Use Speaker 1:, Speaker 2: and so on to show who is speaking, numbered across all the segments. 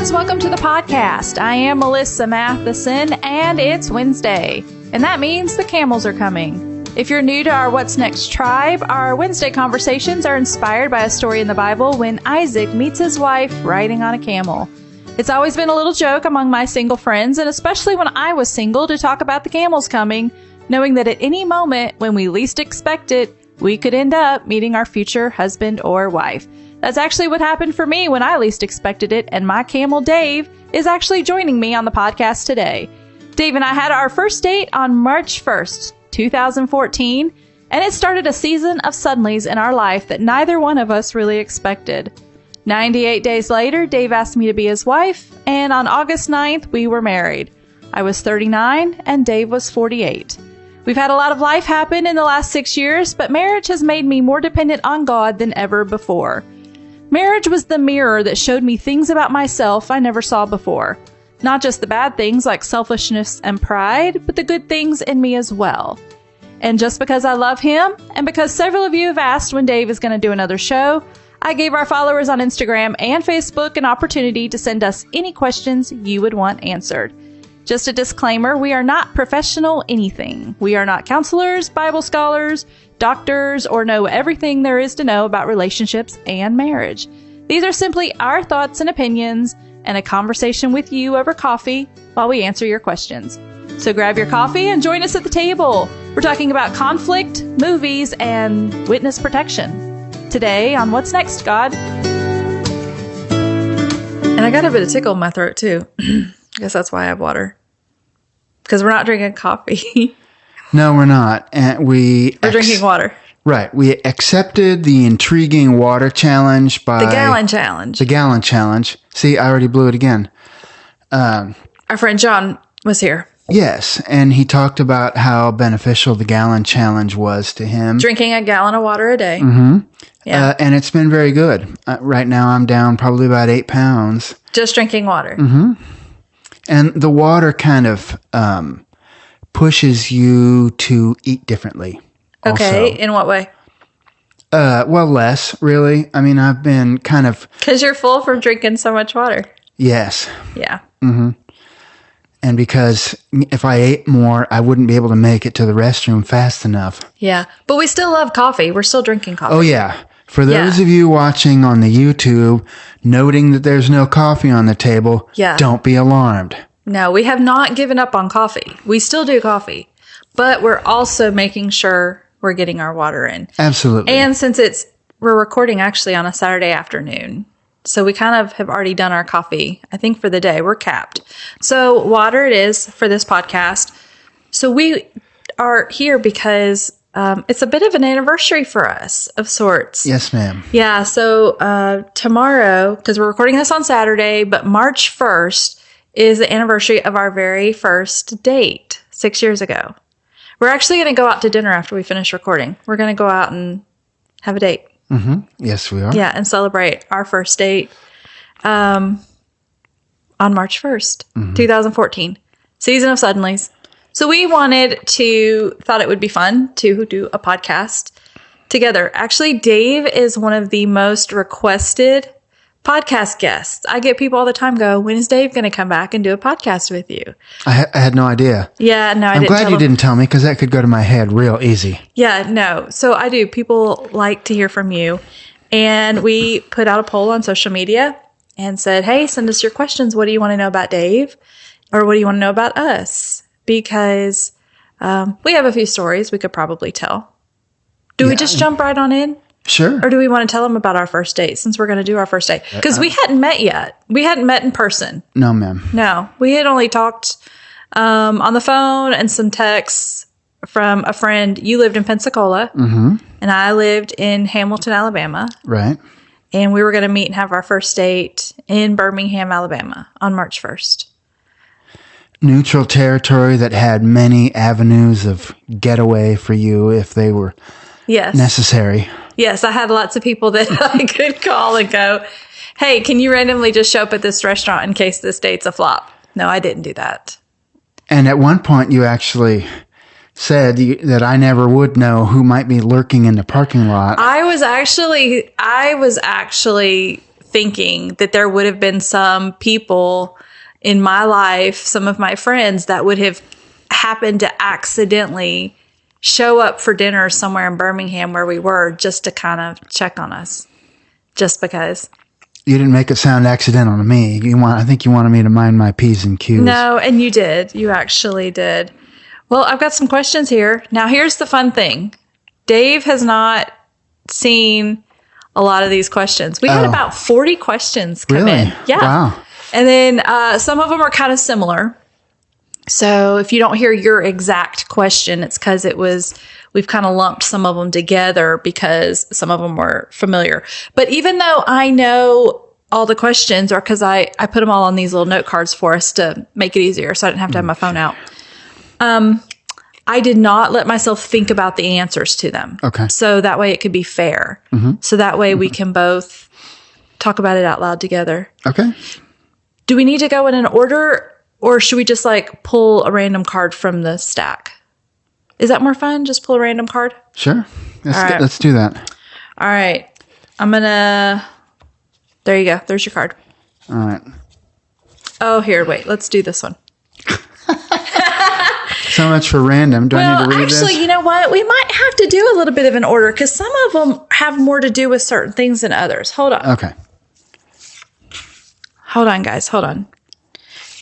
Speaker 1: friends, welcome to the podcast. I am Melissa Matheson, and it's Wednesday, and that means the camels are coming. If you're new to our What's Next tribe, our Wednesday conversations are inspired by a story in the Bible when Isaac meets his wife riding on a camel. It's always been a little joke among my single friends, and especially when I was single, to talk about the camels coming, knowing that at any moment when we least expect it, we could end up meeting our future husband or wife. That's actually what happened for me when I least expected it, and my camel, Dave, is actually joining me on the podcast today. Dave and I had our first date on March 1st, 2014, and it started a season of suddenlies in our life that neither one of us really expected. 98 days later, Dave asked me to be his wife, and on August 9th, we were married. I was 39, and Dave was 48. We've had a lot of life happen in the last 6 years, but marriage has made me more dependent on God than ever before. Marriage was the mirror that showed me things about myself I never saw before. Not just the bad things like selfishness and pride, but the good things in me as well. And just because I love him, and because several of you have asked when Dave is going to do another show, I gave our followers on Instagram and Facebook an opportunity to send us any questions you would want answered. Just a disclaimer, we are not professional anything. We are not counselors, Bible scholars, doctors, or know everything there is to know about relationships and marriage. These are simply our thoughts and opinions and a conversation with you over coffee while we answer your questions. So grab your coffee and join us at the table. We're talking about conflict, movies, and witness protection. Today on What's Next, God? And I got a bit of tickle in my throat, too. I guess that's why I have water. Because we're not drinking coffee.
Speaker 2: No, we're not. And we're
Speaker 1: drinking water.
Speaker 2: Right. We accepted the intriguing water challenge by...
Speaker 1: The gallon challenge.
Speaker 2: The gallon challenge. See, I already blew it again.
Speaker 1: Our friend John was here.
Speaker 2: Yes, and he talked about how beneficial the gallon challenge was to him.
Speaker 1: Drinking a gallon of water a day.
Speaker 2: Mm-hmm.
Speaker 1: Yeah.
Speaker 2: And it's been very good. Right now I'm down probably about 8 pounds.
Speaker 1: Just drinking water.
Speaker 2: Mm-hmm. And the water kind of pushes you to eat differently.
Speaker 1: Okay,
Speaker 2: also.
Speaker 1: In what way?
Speaker 2: Well, less, really. I mean, I've been kind of...
Speaker 1: Because you're full from drinking so much water.
Speaker 2: Yes.
Speaker 1: Yeah.
Speaker 2: Mm-hmm. And because if I ate more, I wouldn't be able to make it to the restroom fast enough.
Speaker 1: Yeah. But we still love coffee. We're still drinking coffee.
Speaker 2: Oh, yeah. For those of you watching on the YouTube, noting that there's no coffee on the table, don't be alarmed.
Speaker 1: No, we have not given up on coffee. We still do coffee. But we're also making sure we're getting our water in.
Speaker 2: Absolutely.
Speaker 1: And since we're recording actually on a Saturday afternoon, so we kind of have already done our coffee, I think, for the day. We're capped. So water it is for this podcast. So we are here because it's a bit of an anniversary for us of sorts.
Speaker 2: Yes, ma'am.
Speaker 1: Yeah. So tomorrow, because we're recording this on Saturday, but March 1st is the anniversary of our very first date 6 years ago. We're actually going to go out to dinner after we finish recording. We're going to go out and have a date.
Speaker 2: Mm-hmm. Yes, we are.
Speaker 1: Yeah, and celebrate our first date on March 1st, 2014. Season of Suddenlies. So we thought it would be fun to do a podcast together. Actually, Dave is one of the most requested podcast guests. I get people all the time go, when is Dave going to come back and do a podcast with you?
Speaker 2: I had no idea.
Speaker 1: Yeah, no,
Speaker 2: I'm glad you didn't tell me because that could go to my head real easy.
Speaker 1: Yeah, no. So I do. People like to hear from you. And we put out a poll on social media and said, hey, send us your questions. What do you want to know about Dave? Or what do you want to know about us? Because we have a few stories we could probably tell. Do we just jump right on in?
Speaker 2: Sure.
Speaker 1: Or do we want to tell them about our first date since we're going to do our first date? Because we hadn't met yet. We hadn't met in person.
Speaker 2: No, ma'am.
Speaker 1: No. We had only talked on the phone and some texts from a friend. You lived in Pensacola.
Speaker 2: Mm-hmm.
Speaker 1: And I lived in Hamilton, Alabama.
Speaker 2: Right.
Speaker 1: And we were going to meet and have our first date in Birmingham, Alabama on March 1st.
Speaker 2: Neutral territory that had many avenues of getaway for you if they were necessary.
Speaker 1: Yes, I had lots of people that I could call and go, hey, can you randomly just show up at this restaurant in case this date's a flop? No, I didn't do that.
Speaker 2: And at one point you actually said that I never would know who might be lurking in the parking lot.
Speaker 1: I was actually thinking that there would have been some people in my life, some of my friends that would have happened to accidentally show up for dinner somewhere in Birmingham where we were just to kind of check on us, just because.
Speaker 2: You didn't make it sound accidental to me. I think you wanted me to mind my P's and Q's.
Speaker 1: No, and you did. You actually did. Well, I've got some questions here. Now, here's the fun thing. Dave has not seen a lot of these questions. We had about 40 questions come in. Yeah.
Speaker 2: Wow.
Speaker 1: And then some of them are kind of similar. So if you don't hear your exact question, it's because we've kind of lumped some of them together because some of them were familiar. But even though I know all the questions, or because I put them all on these little note cards for us to make it easier so I didn't have to have my phone out. I did not let myself think about the answers to them.
Speaker 2: Okay.
Speaker 1: So that way it could be fair. Mm-hmm. So that way we can both talk about it out loud together.
Speaker 2: Okay.
Speaker 1: Do we need to go in an order, or should we just like pull a random card from the stack? Is that more fun? Just pull a random card?
Speaker 2: Sure. Let's do that.
Speaker 1: All right. There you go. There's your card.
Speaker 2: All right.
Speaker 1: Oh, here, wait. Let's do this one.
Speaker 2: So much for random. Do I need to read this?
Speaker 1: Actually, you know what? We might have to do a little bit of an order because some of them have more to do with certain things than others. Hold on.
Speaker 2: Okay.
Speaker 1: Hold on, guys. Hold on.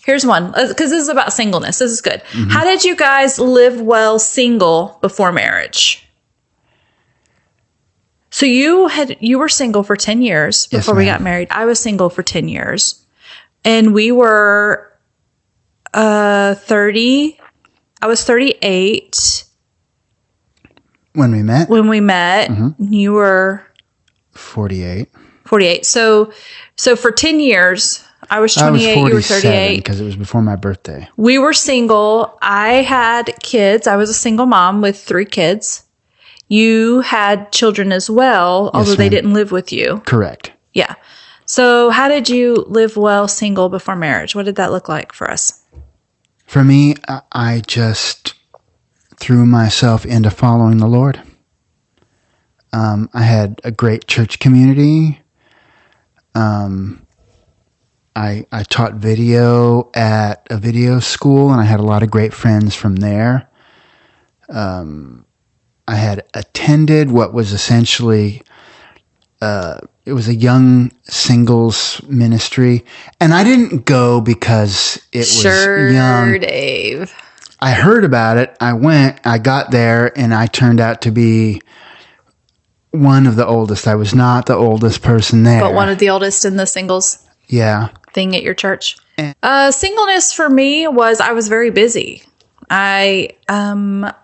Speaker 1: Here's one, because this is about singleness. This is good. Mm-hmm. How did you guys live well single before marriage? So you were single for 10 years before we got married. I was single for 10 years. And we were 30. I was 38.
Speaker 2: When we met?
Speaker 1: Mm-hmm. You were
Speaker 2: 48.
Speaker 1: 48. So for 10 years, I was 28, you were 38.
Speaker 2: Because it was before my birthday.
Speaker 1: We were single. I had kids. I was a single mom with 3 kids. You had children as well, although they didn't live with you.
Speaker 2: Correct.
Speaker 1: Yeah. So how did you live well single before marriage? What did that look like for us?
Speaker 2: For me, I just threw myself into following the Lord. I had a great church community. I taught video at a video school, and I had a lot of great friends from there. I had attended what was essentially, it was a young singles ministry, and I didn't go because it was young.
Speaker 1: Sure, Dave.
Speaker 2: I heard about it. I went, I got there, and I turned out to be one of the oldest. I was not the oldest person there.
Speaker 1: But one of the oldest in the singles thing at your church. Singleness for me was I was very busy. I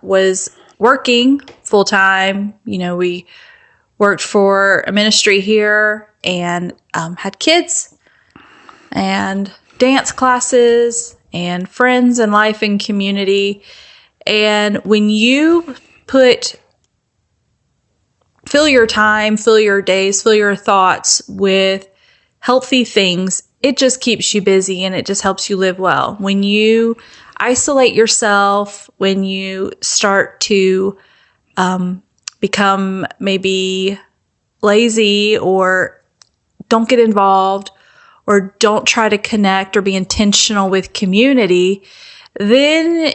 Speaker 1: was working full time. You know, we worked for a ministry here and had kids and dance classes and friends and life and community. And when you fill your time, fill your days, fill your thoughts with healthy things, it just keeps you busy and it just helps you live well. When you isolate yourself, when you start to become maybe lazy or don't get involved or don't try to connect or be intentional with community, then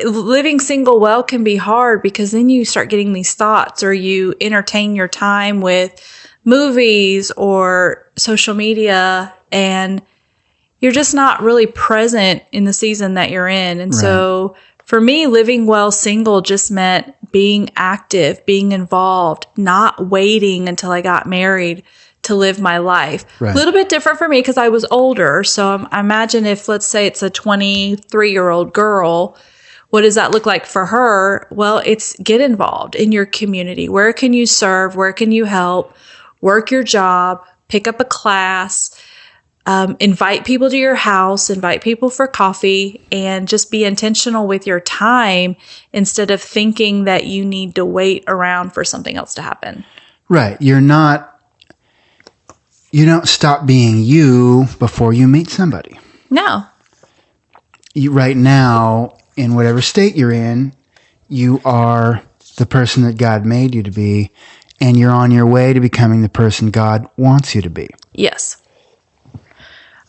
Speaker 1: living single well can be hard because then you start getting these thoughts or you entertain your time with movies or social media and you're just not really present in the season that you're in. And so for me, living well single just meant being active, being involved, not waiting until I got married to live my life. A little bit different for me because I was older. So I imagine if, let's say it's a 23-year-old girl, what does that look like for her? Well, it's get involved in your community. Where can you serve? Where can you help? Work your job, pick up a class, invite people to your house, invite people for coffee, and just be intentional with your time instead of thinking that you need to wait around for something else to happen.
Speaker 2: Right. You don't stop being you before you meet somebody.
Speaker 1: No.
Speaker 2: Right now, in whatever state you're in, you are the person that God made you to be, and you're on your way to becoming the person God wants you to be.
Speaker 1: Yes.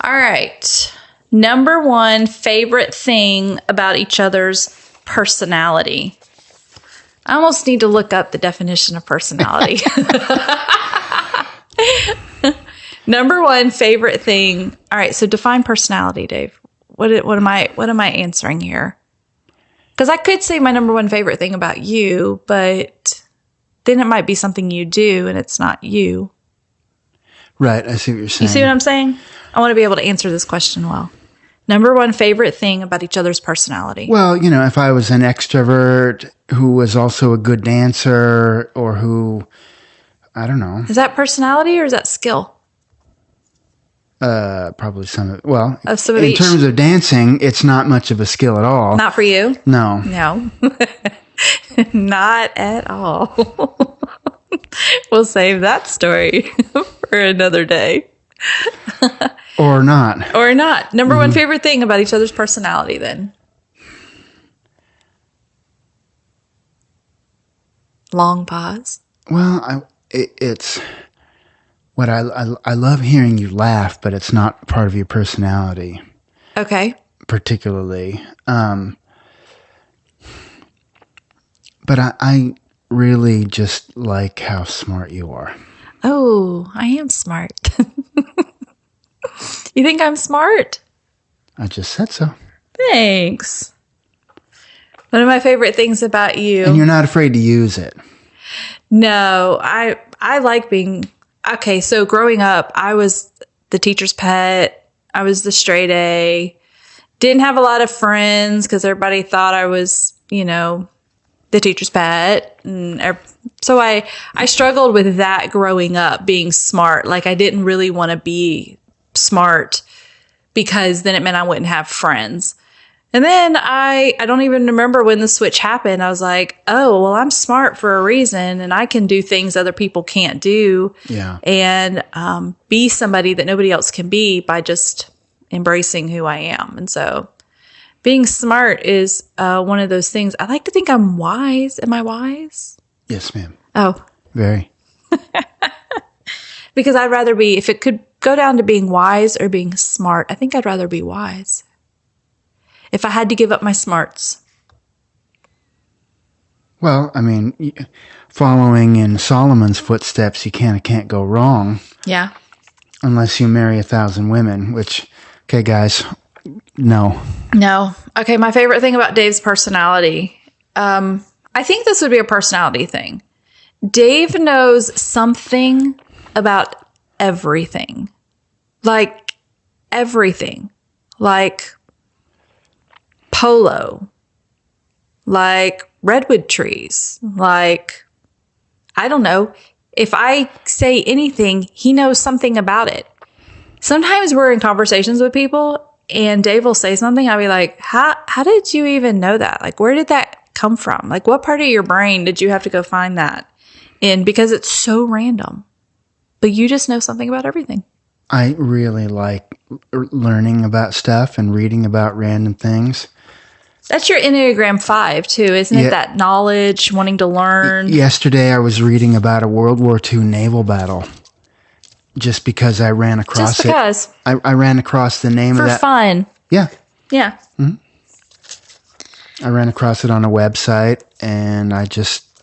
Speaker 1: All right. Number one favorite thing about each other's personality. I almost need to look up the definition of personality. Number one favorite thing. All right, so define personality, Dave. What am I answering here? Because I could say my number one favorite thing about you, but then it might be something you do and it's not you.
Speaker 2: Right, I see what you're saying.
Speaker 1: You see what I'm saying? I want to be able to answer this question well. Number one favorite thing about each other's personality.
Speaker 2: Well, if I was an extrovert who was also a good dancer or who, I don't know.
Speaker 1: Is that personality or is that skill?
Speaker 2: Probably some of it. Well,
Speaker 1: of some of
Speaker 2: in
Speaker 1: each.
Speaker 2: terms of dancing, it's not much of a skill at all.
Speaker 1: Not for you?
Speaker 2: No.
Speaker 1: No. Not at all. We'll save that story for another day.
Speaker 2: Or not.
Speaker 1: Or not. Number one favorite thing about each other's personality then? Long pause.
Speaker 2: Well, it's what I love hearing you laugh, but it's not part of your personality.
Speaker 1: Okay.
Speaker 2: Particularly. But I really just like how smart you are.
Speaker 1: Oh, I am smart. You think I'm smart?
Speaker 2: I just said so.
Speaker 1: Thanks. One of my favorite things about you.
Speaker 2: And you're not afraid to use it.
Speaker 1: No, I like being... Okay, so growing up, I was the teacher's pet. I was the straight A. Didn't have a lot of friends because everybody thought I was, the teacher's pet. And so I struggled with that growing up, being smart. Like I didn't really want to be smart because then it meant I wouldn't have friends. And then I don't even remember when the switch happened. I was like, oh, well, I'm smart for a reason and I can do things other people can't do.
Speaker 2: Yeah.
Speaker 1: And be somebody that nobody else can be by just embracing who I am. And so being smart is one of those things. I like to think I'm wise. Am I wise?
Speaker 2: Yes, ma'am.
Speaker 1: Oh.
Speaker 2: Very.
Speaker 1: Because I'd rather be, if it could go down to being wise or being smart, I think I'd rather be wise. If I had to give up my smarts.
Speaker 2: Well, I mean, following in Solomon's footsteps, you can't go wrong.
Speaker 1: Yeah.
Speaker 2: Unless you marry 1,000 women, which, okay, guys, no.
Speaker 1: No. Okay, my favorite thing about Dave's personality, I think this would be a personality thing. Dave knows something about everything. Like, everything. Like polo, like redwood trees, like, I don't know. If I say anything, he knows something about it. Sometimes we're in conversations with people and Dave will say something. I'll be like, how did you even know that? Like, where did that come from? Like, what part of your brain did you have to go find that in? Because it's so random, but you just know something about everything.
Speaker 2: I really like learning about stuff and reading about random things.
Speaker 1: That's your Enneagram 5 too, isn't it? That knowledge, wanting to learn.
Speaker 2: Yesterday I was reading about a World War II naval battle. Just because I ran across it. Just because. I ran across the name of that.
Speaker 1: For fun.
Speaker 2: Yeah.
Speaker 1: Yeah.
Speaker 2: Mm-hmm. I ran across it on a website and I just,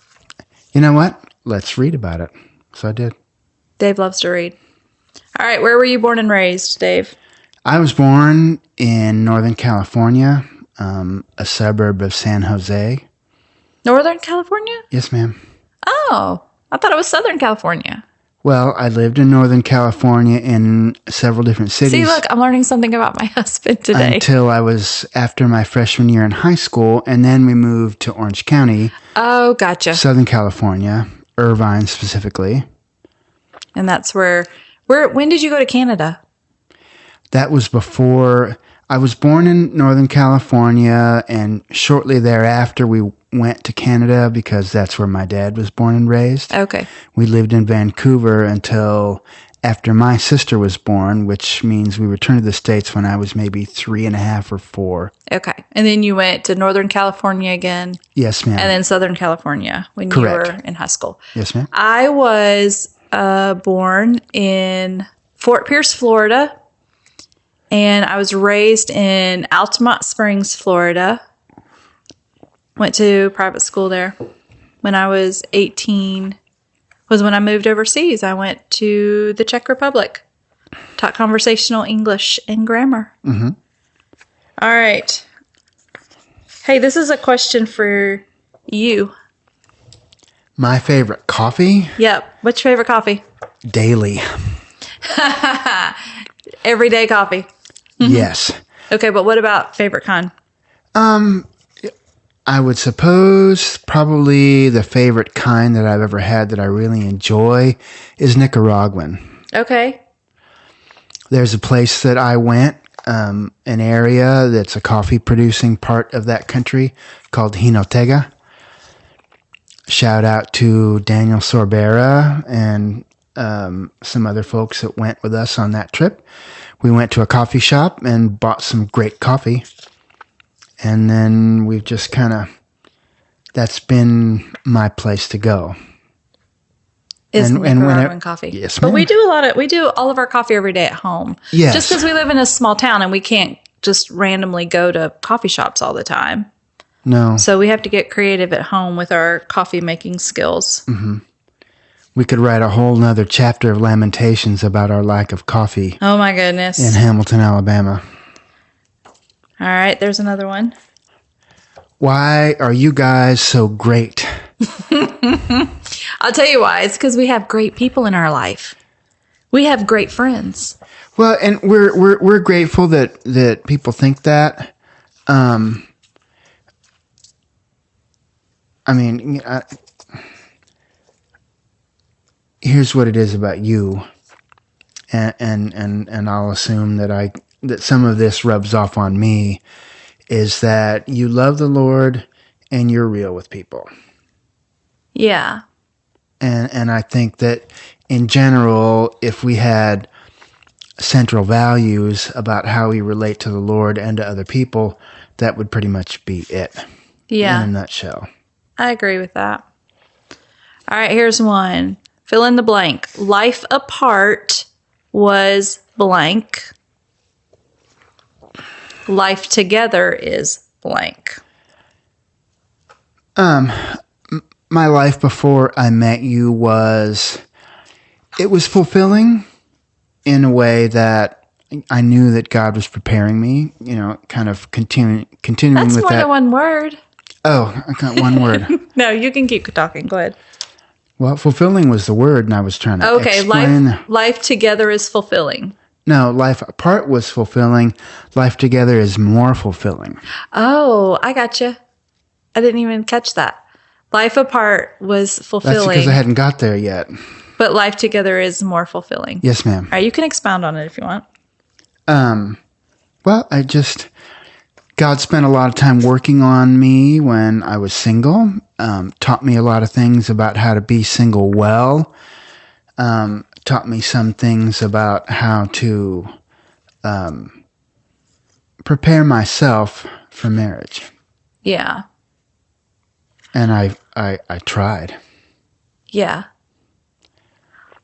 Speaker 2: you know what? Let's read about it. So I did.
Speaker 1: Dave loves to read. All right. Where were you born and raised, Dave?
Speaker 2: I was born in Northern California. A suburb of San Jose.
Speaker 1: Northern California?
Speaker 2: Yes, ma'am.
Speaker 1: Oh, I thought it was Southern California.
Speaker 2: Well, I lived in Northern California in several different cities.
Speaker 1: See, look, I'm learning something about my husband today.
Speaker 2: Until I was after my freshman year in high school, and then we moved to Orange County.
Speaker 1: Oh, gotcha.
Speaker 2: Southern California, Irvine specifically.
Speaker 1: And that's when did you go to Canada?
Speaker 2: That was before... I was born in Northern California, and shortly thereafter we went to Canada because that's where my dad was born and raised.
Speaker 1: Okay.
Speaker 2: We lived in Vancouver until after my sister was born, which means we returned to the States when I was maybe 3.5 or 4.
Speaker 1: Okay. And then you went to Northern California again?
Speaker 2: Yes, ma'am.
Speaker 1: And then Southern California when
Speaker 2: Correct.
Speaker 1: You were in high school?
Speaker 2: Yes, ma'am.
Speaker 1: I was born in Fort Pierce, Florida. And I was raised in Altamont Springs, Florida. Went to private school there. When I was 18 was when I moved overseas. I went to the Czech Republic. Taught conversational English and grammar. Mm-hmm. All right. Hey, this is a question for you.
Speaker 2: My favorite coffee?
Speaker 1: Yep. What's your favorite coffee?
Speaker 2: Daily.
Speaker 1: Everyday coffee. Mm-hmm.
Speaker 2: Yes.
Speaker 1: Okay, but what about favorite kind?
Speaker 2: I would suppose probably the favorite kind that I've ever had that I really enjoy is Nicaraguan.
Speaker 1: Okay.
Speaker 2: There's a place that I went, an area that's a coffee producing part of that country called Jinotega. Shout out to Daniel Sorbera and some other folks that went with us on that trip. We went to a coffee shop and bought some great coffee. And then we've just that's been my place to go.
Speaker 1: Is Nicaraguan coffee.
Speaker 2: Yes, ma'am.
Speaker 1: But we do all of our coffee every day at home.
Speaker 2: Yes.
Speaker 1: Just because we live in a small town and we can't just randomly go to coffee shops all the time.
Speaker 2: No.
Speaker 1: So we have to get creative at home with our coffee making skills.
Speaker 2: Mm-hmm. We could write a whole nother chapter of lamentations about our lack of coffee.
Speaker 1: Oh my goodness.
Speaker 2: In Hamilton, Alabama.
Speaker 1: All right, there's another one.
Speaker 2: Why are you guys so great?
Speaker 1: I'll tell you why. It's because we have great people in our life. We have great friends.
Speaker 2: Well, and we're grateful that people think that. Here's what it is about you, and I'll assume that some of this rubs off on me, is that you love the Lord and you're real with people.
Speaker 1: Yeah.
Speaker 2: And I think that in general, if we had central values about how we relate to the Lord and to other people, that would pretty much be it.
Speaker 1: Yeah.
Speaker 2: In a nutshell.
Speaker 1: I agree with that. All right, here's one. Fill in the blank. Life apart was blank. Life together is blank.
Speaker 2: My life before I met you was fulfilling in a way that I knew that God was preparing me, kind of continuing
Speaker 1: That's
Speaker 2: with that.
Speaker 1: more than one word.
Speaker 2: Oh, I got one word.
Speaker 1: No, you can keep talking. Go ahead.
Speaker 2: Well, fulfilling was the word, and I was trying to explain.
Speaker 1: Life together is fulfilling.
Speaker 2: No, life apart was fulfilling. Life together is more fulfilling.
Speaker 1: Oh, I gotcha. I didn't even catch that. Life apart was fulfilling.
Speaker 2: That's because I hadn't got there yet.
Speaker 1: But life together is more fulfilling.
Speaker 2: Yes, ma'am.
Speaker 1: All right, you can expound on it if you want.
Speaker 2: Well, God spent a lot of time working on me when I was single, taught me a lot of things about how to be single well, taught me some things about how to prepare myself for marriage.
Speaker 1: Yeah.
Speaker 2: And I tried.
Speaker 1: Yeah.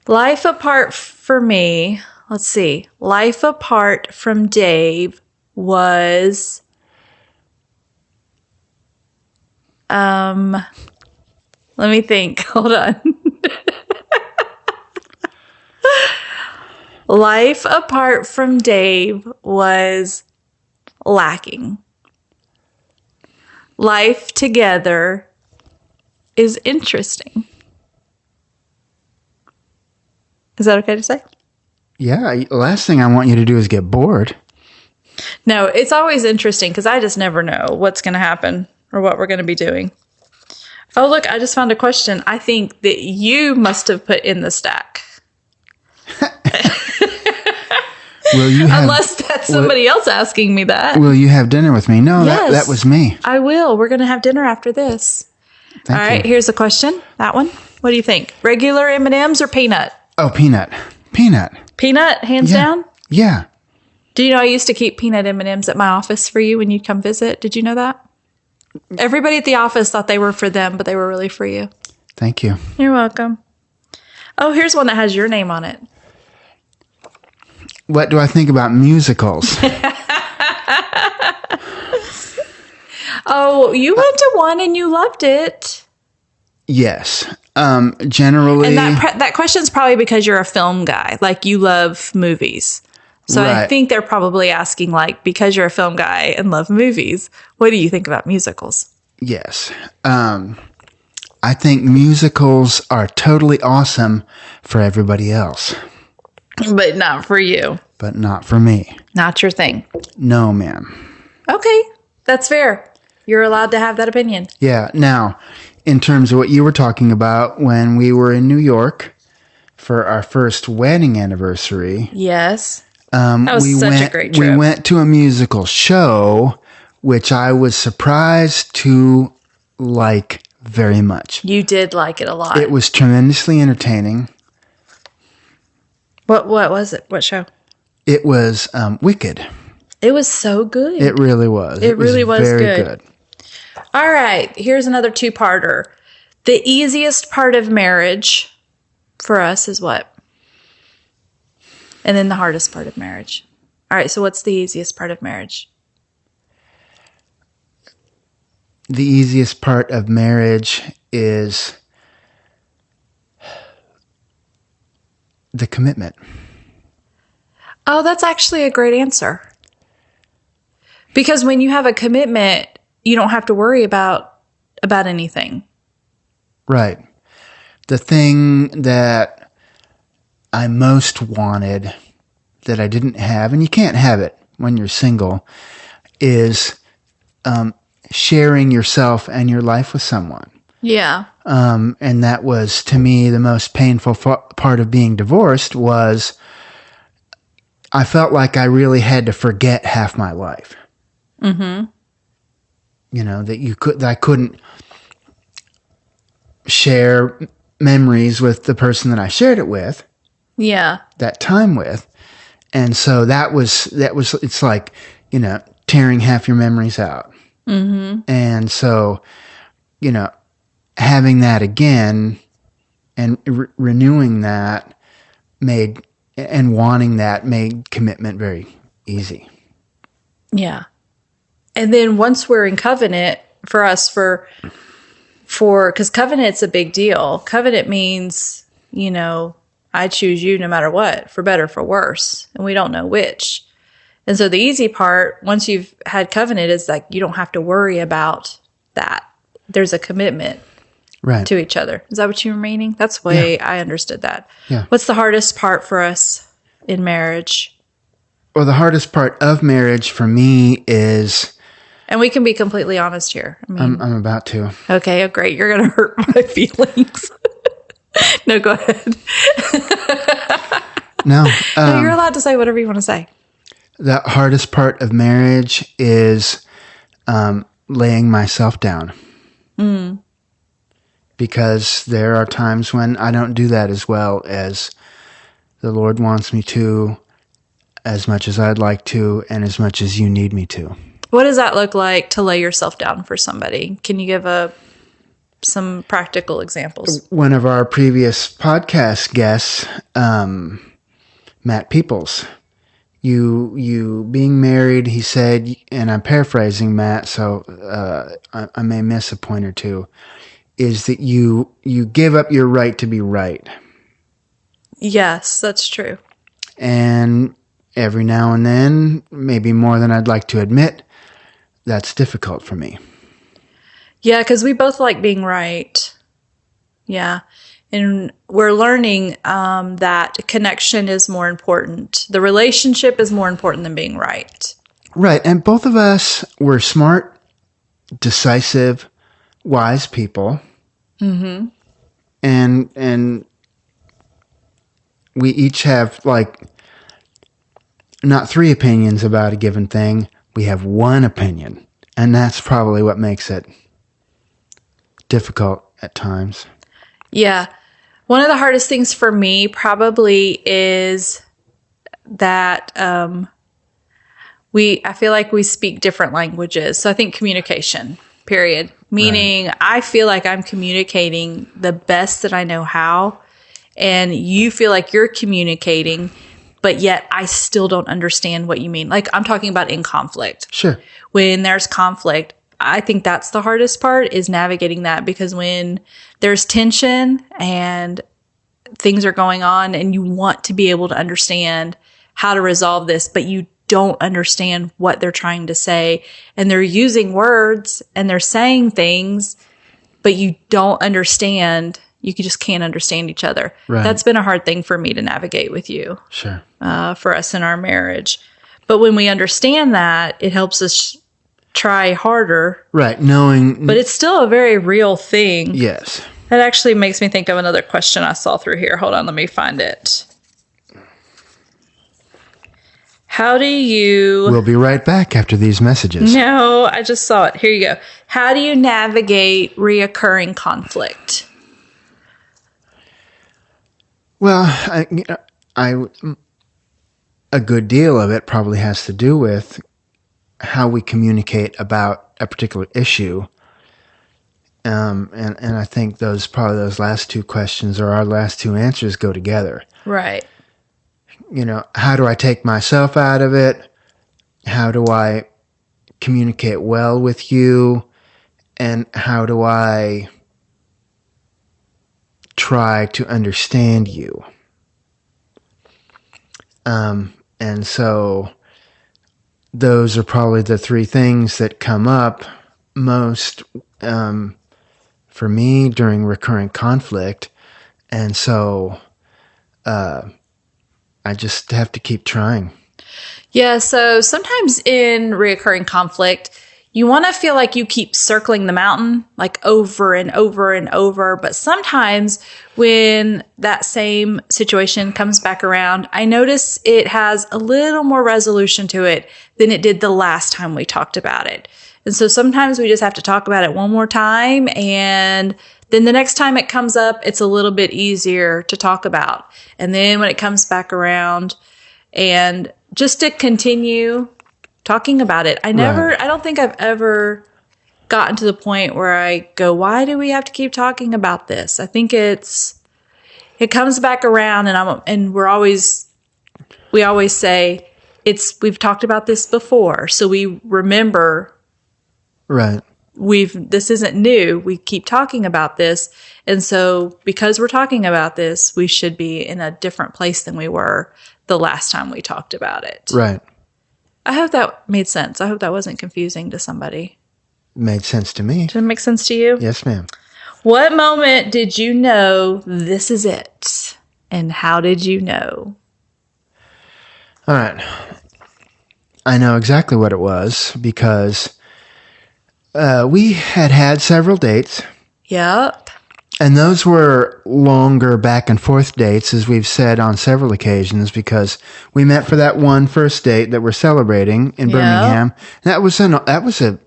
Speaker 1: Life apart for me, let's see. Life apart from Dave was let me think. Hold on. Life apart from Dave was lacking. Life together is interesting. Is that okay to say?
Speaker 2: Yeah, the last thing I want you to do is get bored.
Speaker 1: No, it's always interesting because I just never know what's going to happen or what we're going to be doing. Oh, look, I just found a question I think that you must have put in the stack. Unless that's somebody else asking me that.
Speaker 2: Will you have dinner with me? No,
Speaker 1: yes,
Speaker 2: that was me.
Speaker 1: I will. We're going to have dinner after this. All right, here's a question. That one. What do you think? Regular M&Ms or peanut?
Speaker 2: Oh, peanut. Peanut.
Speaker 1: Peanut, hands down?
Speaker 2: Yeah.
Speaker 1: Do you know I used to keep peanut M&Ms at my office for you when you'd come visit? Did you know that? Everybody at the office thought they were for them, but they were really for you.
Speaker 2: Thank you.
Speaker 1: You're welcome. Oh, here's one that has your name on it.
Speaker 2: What do I think about musicals?
Speaker 1: Oh, you went to one and you loved it.
Speaker 2: Yes. Generally.
Speaker 1: And that question's probably because you're a film guy. Like, you love movies. So I
Speaker 2: Right.
Speaker 1: think they're probably asking, like, because you're a film guy and love movies, what do you think about musicals?
Speaker 2: Yes. I think musicals are totally awesome for everybody else,
Speaker 1: But not for you.
Speaker 2: but not for me.
Speaker 1: Not your thing.
Speaker 2: No, ma'am.
Speaker 1: Okay. That's fair. You're allowed to have that opinion.
Speaker 2: Yeah. Now, in terms of what you were talking about, when we were in New York for our first wedding anniversary,
Speaker 1: Yes. That was such a great trip.
Speaker 2: we went to a musical show, which I was surprised to like very much.
Speaker 1: You did like it a lot.
Speaker 2: It was tremendously entertaining.
Speaker 1: What was it? What show?
Speaker 2: It was Wicked.
Speaker 1: It was so good.
Speaker 2: It really was.
Speaker 1: It really was
Speaker 2: very
Speaker 1: good. All right. Here's another two-parter. The easiest part of marriage for us is what? And then the hardest part of marriage. All right. So what's the easiest part of marriage?
Speaker 2: The easiest part of marriage is the commitment.
Speaker 1: Oh, that's actually a great answer. Because when you have a commitment, you don't have to worry about anything.
Speaker 2: Right. The thing that I most wanted that I didn't have, and you can't have it when you're single, is sharing yourself and your life with someone.
Speaker 1: Yeah.
Speaker 2: And that was, to me, the most painful part of being divorced was I felt like I really had to forget half my life. Mm-hmm. You know, that I couldn't share memories with the person that I shared it with.
Speaker 1: Yeah.
Speaker 2: That time with. And so that was, it's like, you know, tearing half your memories out. Mm-hmm. And so, you know, having that again and renewing that made commitment very easy.
Speaker 1: Yeah. And then once we're in covenant, for us, because covenant's a big deal. Covenant means, you know, I choose you no matter what, for better, for worse. And we don't know which. And so the easy part, once you've had covenant, is like you don't have to worry about that. There's a commitment to each other. Is that what you were meaning? That's the way I understood that.
Speaker 2: Yeah.
Speaker 1: What's the hardest part for us in marriage?
Speaker 2: Well, the hardest part of marriage for me is...
Speaker 1: And we can be completely honest here. I mean,
Speaker 2: I'm about to.
Speaker 1: Okay, oh, great. You're going to hurt my feelings. No, go ahead.
Speaker 2: No.
Speaker 1: No, you're allowed to say whatever you want to say.
Speaker 2: The hardest part of marriage is laying myself down. Mm. Because there are times when I don't do that as well as the Lord wants me to, as much as I'd like to, and as much as you need me to.
Speaker 1: What does that look like to lay yourself down for somebody? Can you give some practical examples?
Speaker 2: One of our previous podcast guests, Matt Peoples, you being married, he said, and I'm paraphrasing Matt, so I may miss a point or two, is that you give up your right to be right.
Speaker 1: Yes, that's true.
Speaker 2: And every now and then, maybe more than I'd like to admit, that's difficult for me.
Speaker 1: Yeah, because we both like being right. Yeah. And we're learning that connection is more important. The relationship is more important than being right.
Speaker 2: Right. And both of us were smart, decisive, wise people. Mm-hmm. And we each have, like, not three opinions about a given thing. We have one opinion. And that's probably what makes it difficult at times.
Speaker 1: Yeah. One of the hardest things for me probably is that I feel like we speak different languages. So I think communication, period. Meaning I feel like I'm communicating the best that I know how. And you feel like you're communicating, but yet I still don't understand what you mean. Like, I'm talking about in conflict.
Speaker 2: Sure.
Speaker 1: When there's conflict, I think that's the hardest part, is navigating that, because when there's tension and things are going on and you want to be able to understand how to resolve this, but you don't understand what they're trying to say, and they're using words and they're saying things, but you don't understand. You just can't understand each other.
Speaker 2: Right.
Speaker 1: That's been a hard thing for me to navigate with you.
Speaker 2: Sure.
Speaker 1: For us in our marriage. But when we understand that, it helps us try harder.
Speaker 2: Right. Knowing.
Speaker 1: But it's still a very real thing.
Speaker 2: Yes.
Speaker 1: That actually makes me think of another question I saw through here. Hold on, let me find it. How do you...
Speaker 2: We'll be right back after these messages.
Speaker 1: No, I just saw it. Here you go. How do you navigate reoccurring conflict?
Speaker 2: Well, a good deal of it probably has to do with how we communicate about a particular issue. And I think those last two questions, or our last two answers, go together.
Speaker 1: Right.
Speaker 2: How do I take myself out of it? How do I communicate well with you? And how do I try to understand you? And so those are probably the three things that come up most for me during recurrent conflict. And so I just have to keep trying.
Speaker 1: Yeah, so sometimes in reoccurring conflict, you want to feel like you keep circling the mountain, like over and over and over. But sometimes when that same situation comes back around, I notice it has a little more resolution to it than it did the last time we talked about it. And so sometimes we just have to talk about it one more time, and then the next time it comes up, it's a little bit easier to talk about. And then when it comes back around, and just to continue talking about it. I don't think I've ever gotten to the point where I go, why do we have to keep talking about this? I think it comes back around, and we always say we've talked about this before. So we remember.
Speaker 2: Right.
Speaker 1: This isn't new. We keep talking about this. And so because we're talking about this, we should be in a different place than we were the last time we talked about it.
Speaker 2: Right.
Speaker 1: I hope that made sense. I hope that wasn't confusing to somebody.
Speaker 2: Made sense to me.
Speaker 1: Did it make sense to you?
Speaker 2: Yes, ma'am.
Speaker 1: What moment did you know this is it? And how did you know?
Speaker 2: All right. I know exactly what it was, because we had several dates.
Speaker 1: Yep.
Speaker 2: And those were longer back and forth dates, as we've said on several occasions, because we met for that one first date that we're celebrating in Birmingham. That was a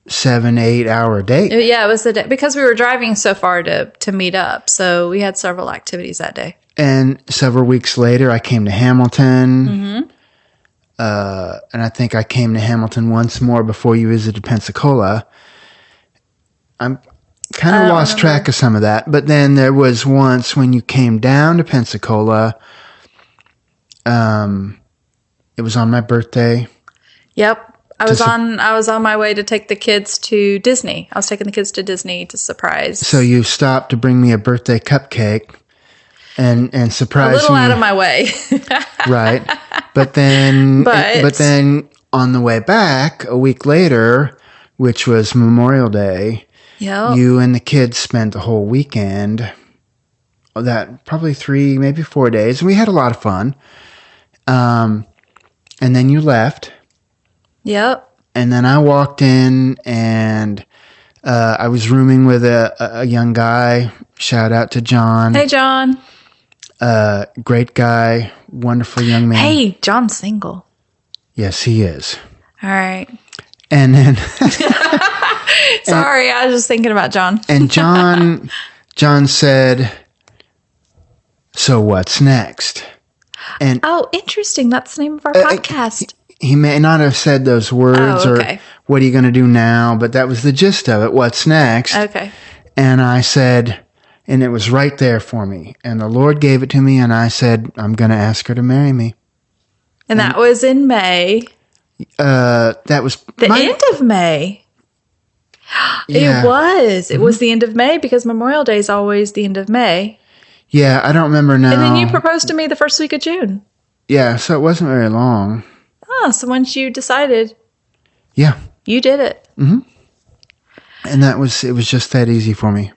Speaker 2: 7-8 hour date.
Speaker 1: Yeah, it was the day, because we were driving so far to meet up. So we had several activities that day. And
Speaker 2: several weeks later, I came to Hamilton. Mm-hmm. And I think I came to Hamilton once more before you visited Pensacola. I'm kind of lost track of some of that. But then there was once when you came down to Pensacola. It was on my birthday.
Speaker 1: Yep. I was on my way to take the kids to Disney. I was taking the kids to Disney to surprise. So you stopped to bring me a birthday cupcake and surprise me. A little out of my way.
Speaker 2: Right. But then on the way back a week later, which was Memorial Day, yep, you and the kids spent the whole weekend, that probably 3, maybe 4 days, and we had a lot of fun. And then you left. Yep. And then I walked in, and I was rooming with a young guy. Shout out to John. Hey, John. Great guy, wonderful young man. Hey, John's single. Yes, he is. All right. And then... Sorry, I was just thinking about John. And John said, so what's next? And interesting. That's the name of our podcast. He may not have said those words or what are you going to do now, but that was the gist of it. What's next? Okay. And I said, And it was right there for me. And the Lord gave it to me, and I said, I'm going to ask her to marry me.
Speaker 1: And that was in May.
Speaker 2: That was
Speaker 1: the end of May.
Speaker 2: Yeah.
Speaker 1: It was. It was the end of May because Memorial Day is always the end of May.
Speaker 2: Yeah, I don't remember now.
Speaker 1: And then you proposed to me the first week of June.
Speaker 2: Yeah, so it wasn't very long.
Speaker 1: Oh, so once you decided,
Speaker 2: yeah,
Speaker 1: you did it.
Speaker 2: Mm-hmm. And it was just that easy for me.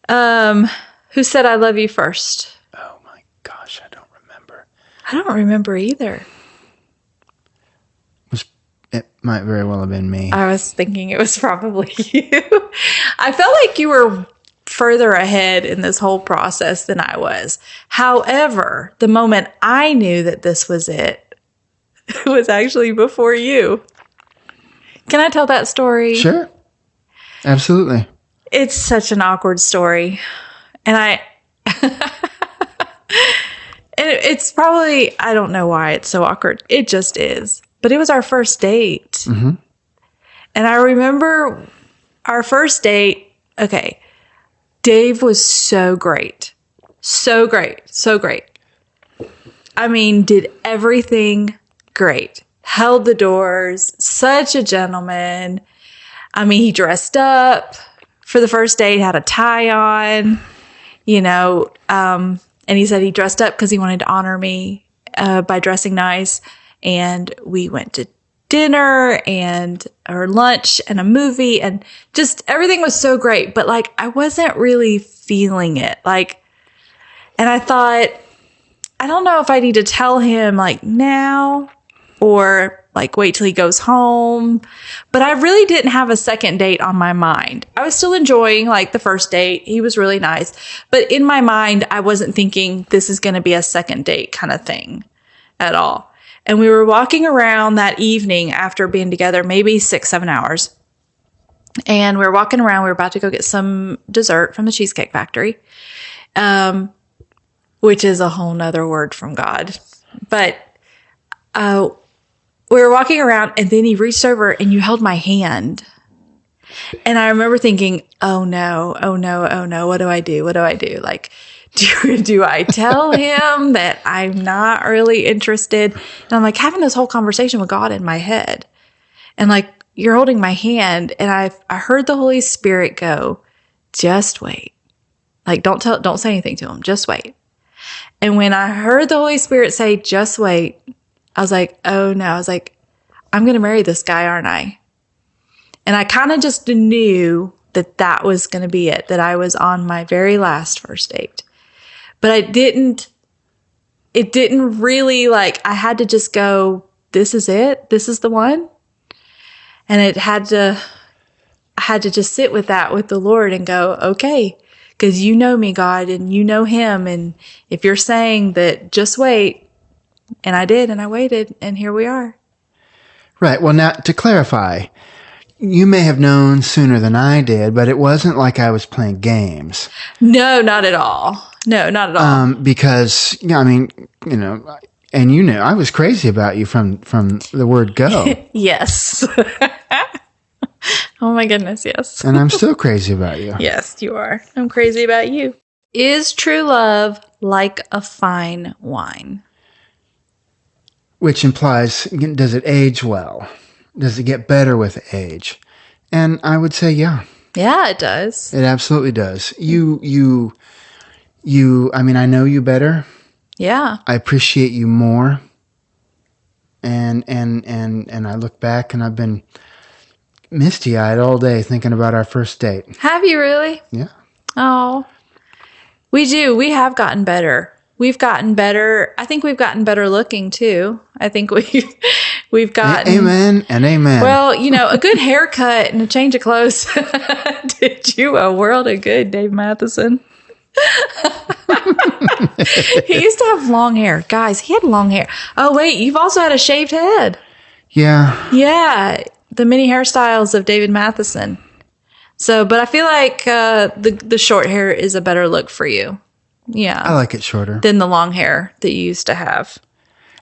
Speaker 1: Who said I love you first?
Speaker 2: Oh my gosh, I don't remember.
Speaker 1: I don't remember either.
Speaker 2: It might very well have been me.
Speaker 1: I was thinking it was probably you. I felt like you were further ahead in this whole process than I was. However, the moment I knew that this was it was actually before you. Can I tell that story?
Speaker 2: Sure. Absolutely.
Speaker 1: It's such an awkward story. And it's probably, I don't know why it's so awkward. It just is. But it was our first date.
Speaker 2: Mm-hmm.
Speaker 1: And I remember our first date. Okay. Dave was so great. So great. So great. I mean, did everything great. Held the doors. Such a gentleman. I mean, he dressed up for the first date, had a tie on, and he said he dressed up because he wanted to honor me by dressing nice. And we went to dinner or lunch and a movie, and just everything was so great. But like, I wasn't really feeling it. And I thought, I don't know if I need to tell him like now or like wait till he goes home. But I really didn't have a second date on my mind. I was still enjoying like the first date. He was really nice. But in my mind, I wasn't thinking this is going to be a second date kind of thing at all. And we were walking around that evening after being together, maybe 6-7 hours. And we were walking around. We were about to go get some dessert from the Cheesecake Factory, which is a whole nother word from God. But we were walking around, and then he reached over and you held my hand. And I remember thinking, oh no, oh no, oh no. What do I do? What do I do? Like, do I tell him that I'm not really interested? And I'm like having this whole conversation with God in my head. And like, you're holding my hand, and I heard the Holy Spirit go, just wait. Like, don't say anything to him. Just wait. And when I heard the Holy Spirit say, just wait, I was like, oh no. I was like, I'm going to marry this guy, aren't I? And I kind of just knew that was going to be it, that I was on my very last first date. But it didn't really I had to just go, this is it. This is the one. And I had to just sit with that with the Lord and go, okay, because you know me, God, and you know him. And if you're saying that, just wait. And I did, and I waited, and here we are.
Speaker 2: Right. Well, now to clarify, you may have known sooner than I did, but it wasn't like I was playing games.
Speaker 1: No, not at all. No, not at all.
Speaker 2: Because, I mean, and I was crazy about you from the word go.
Speaker 1: Yes. Oh my goodness, yes.
Speaker 2: And I'm still crazy about you.
Speaker 1: Yes, you are. I'm crazy about you. Is true love like a fine wine?
Speaker 2: Which implies, does it age well? Does it get better with age? And I would say, yeah.
Speaker 1: Yeah, it does.
Speaker 2: It absolutely does. I mean, I know you better.
Speaker 1: Yeah.
Speaker 2: I appreciate you more. And I look back, and I've been misty-eyed all day thinking about our first date.
Speaker 1: Have you really?
Speaker 2: Yeah.
Speaker 1: Oh, we do. We have gotten better. We've gotten better. I think we've gotten better looking too. I think we've gotten.
Speaker 2: Amen and amen.
Speaker 1: Well, a good haircut and a change of clothes did you a world of good, Dave Matheson. He used to have long hair. Guys, he had long hair. Oh, wait, you've also had a shaved head.
Speaker 2: Yeah.
Speaker 1: Yeah. The many hairstyles of David Matheson. So, but I feel like the short hair is a better look for you. Yeah.
Speaker 2: I like it shorter.
Speaker 1: Than the long hair that you used to have.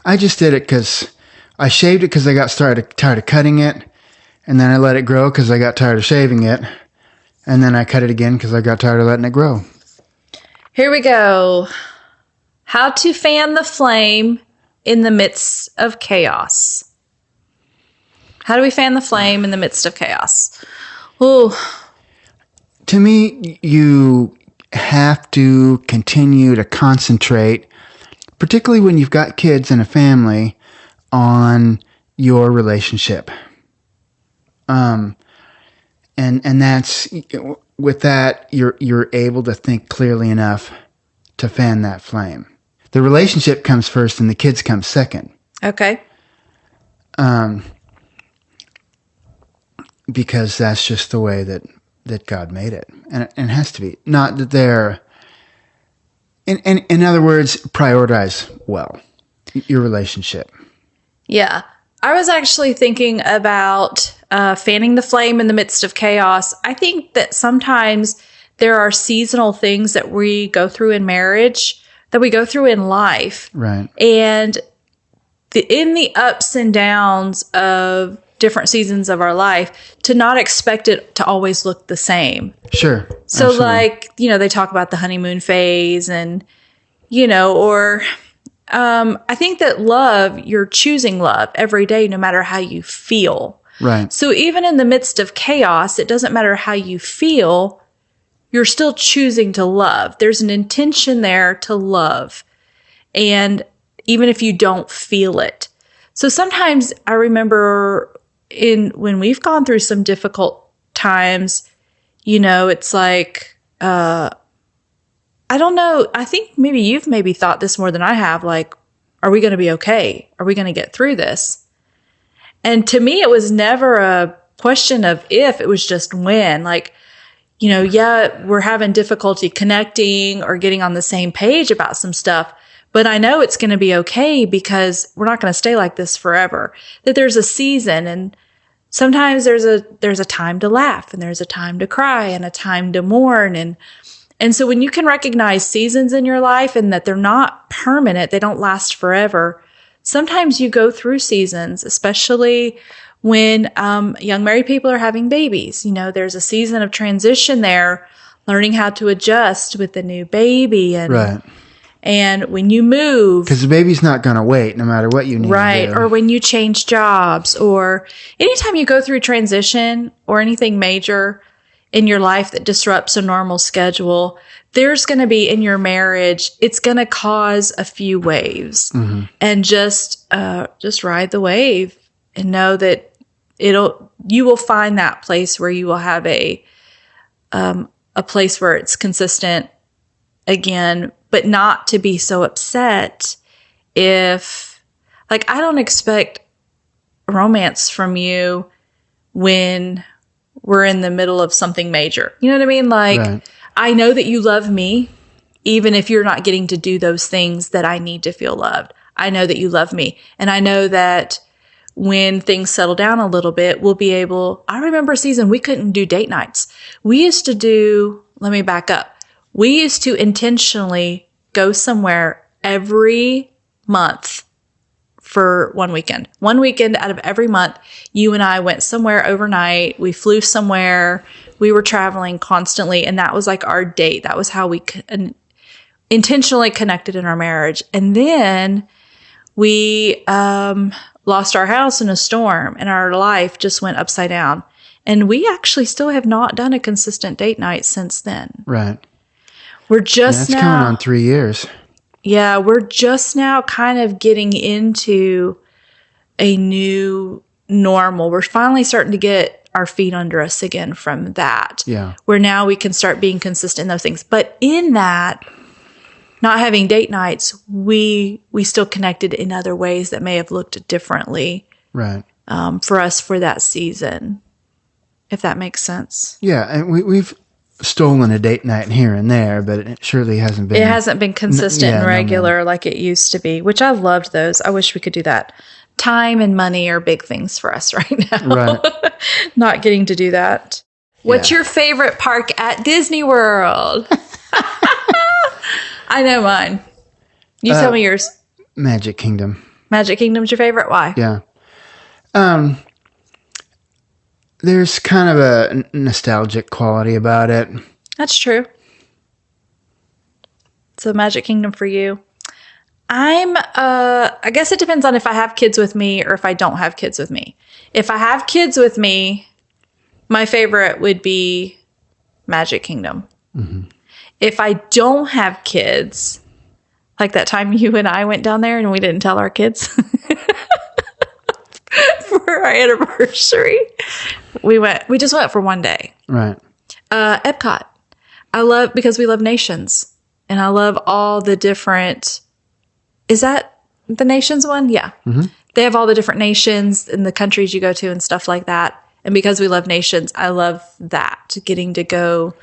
Speaker 2: I just did it because I shaved it because I got tired of cutting it. And then I let it grow because I got tired of shaving it. And then I cut it again because I got tired of letting it grow.
Speaker 1: Here we go. How to fan the flame in the midst of chaos. How do we fan the flame in the midst of chaos? Ooh.
Speaker 2: To me, you have to continue to concentrate, particularly when you've got kids and a family, on your relationship. And that's, with that, you're able to think clearly enough to fan that flame. The relationship comes first and the kids come second.
Speaker 1: Okay.
Speaker 2: Because that's just the way that God made it. And it has to be. Not that they're, in other words, prioritize well your relationship.
Speaker 1: Yeah. I was actually thinking about fanning the flame in the midst of chaos. I think that sometimes there are seasonal things that we go through in marriage, that we go through in life.
Speaker 2: Right.
Speaker 1: And in the ups and downs of different seasons of our life, to not expect it to always look the same.
Speaker 2: Sure.
Speaker 1: So
Speaker 2: absolutely.
Speaker 1: like, they talk about the honeymoon phase and, or I think that love, you're choosing love every day, no matter how you feel.
Speaker 2: Right.
Speaker 1: So even in the midst of chaos, it doesn't matter how you feel, you're still choosing to love. There's an intention there to love. And even if you don't feel it. So sometimes I remember when we've gone through some difficult times, it's like, I don't know. I think maybe you've thought this more than I have. Like, are we going to be okay? Are we going to get through this? And to me, it was never a question of if, it was just when. Like, yeah, we're having difficulty connecting or getting on the same page about some stuff, but I know it's going to be okay because we're not going to stay like this forever. That there's a season, and sometimes there's a time to laugh, and there's a time to cry, and a time to mourn, and so when you can recognize seasons in your life and that they're not permanent, they don't last forever. Sometimes you go through seasons, especially when young married people are having babies. There's a season of transition there, learning how to adjust with the new baby. And,
Speaker 2: right.
Speaker 1: And when you move.
Speaker 2: Because the baby's not going to wait no matter what you need
Speaker 1: right,
Speaker 2: to do.
Speaker 1: Or when you change jobs, or anytime you go through transition or anything major in your life that disrupts a normal schedule, there's going to be in your marriage, it's going to cause a few waves. Mm-hmm. And just ride the wave and know that you will find that place where you will have a place where it's consistent again, but not to be so upset if, like, I don't expect romance from you when we're in the middle of something major. You know what I mean? Like, right. I know that you love me, even if you're not getting to do those things that I need to feel loved. I know that you love me. And I know that when things settle down a little bit, we'll be able, I remember a season we couldn't do date nights. We used to do, let me back up. We used to intentionally go somewhere every month for one weekend. One weekend out of every month, you and I went somewhere overnight. We flew somewhere. We were traveling constantly. And that was like our date. That was how we intentionally connected in our marriage. And then we lost our house in a storm and our life just went upside down. And we actually still have not done a consistent date night since then.
Speaker 2: Right.
Speaker 1: We're just
Speaker 2: that's coming on 3 years.
Speaker 1: Yeah, we're just now kind of getting into a new normal. We're finally starting to get our feet under us again from that.
Speaker 2: Yeah.
Speaker 1: Where now we can start being consistent in those things. But in that, not having date nights, we still connected in other ways that may have looked differently.
Speaker 2: Right.
Speaker 1: For us for that season, if that makes sense.
Speaker 2: Yeah, and we've stolen a date night here and there, but it surely hasn't been.
Speaker 1: It hasn't been consistent and regular like it used to be, which I loved those. I wish we could do that. Time and money are big things for us right now.
Speaker 2: Right.
Speaker 1: Not getting to do that. What's your favorite park at Disney World? I know mine. You tell me yours.
Speaker 2: Magic Kingdom.
Speaker 1: Magic Kingdom's your favorite? Why?
Speaker 2: Yeah. There's kind of a nostalgic quality about it.
Speaker 1: That's true. So Magic Kingdom for you. I guess it depends on if I have kids with me or if I don't have kids with me. If I have kids with me, my favorite would be Magic Kingdom. Mm-hmm. If I don't have kids, like that time you and I went down there and we didn't tell our kids for our anniversary, we just went for one day.
Speaker 2: Right.
Speaker 1: Epcot. Because we love nations and I love all the different, is that the nations one? Yeah. Mm-hmm. They have all the different nations and the countries you go to and stuff like that. And because we love nations, I love that, getting to go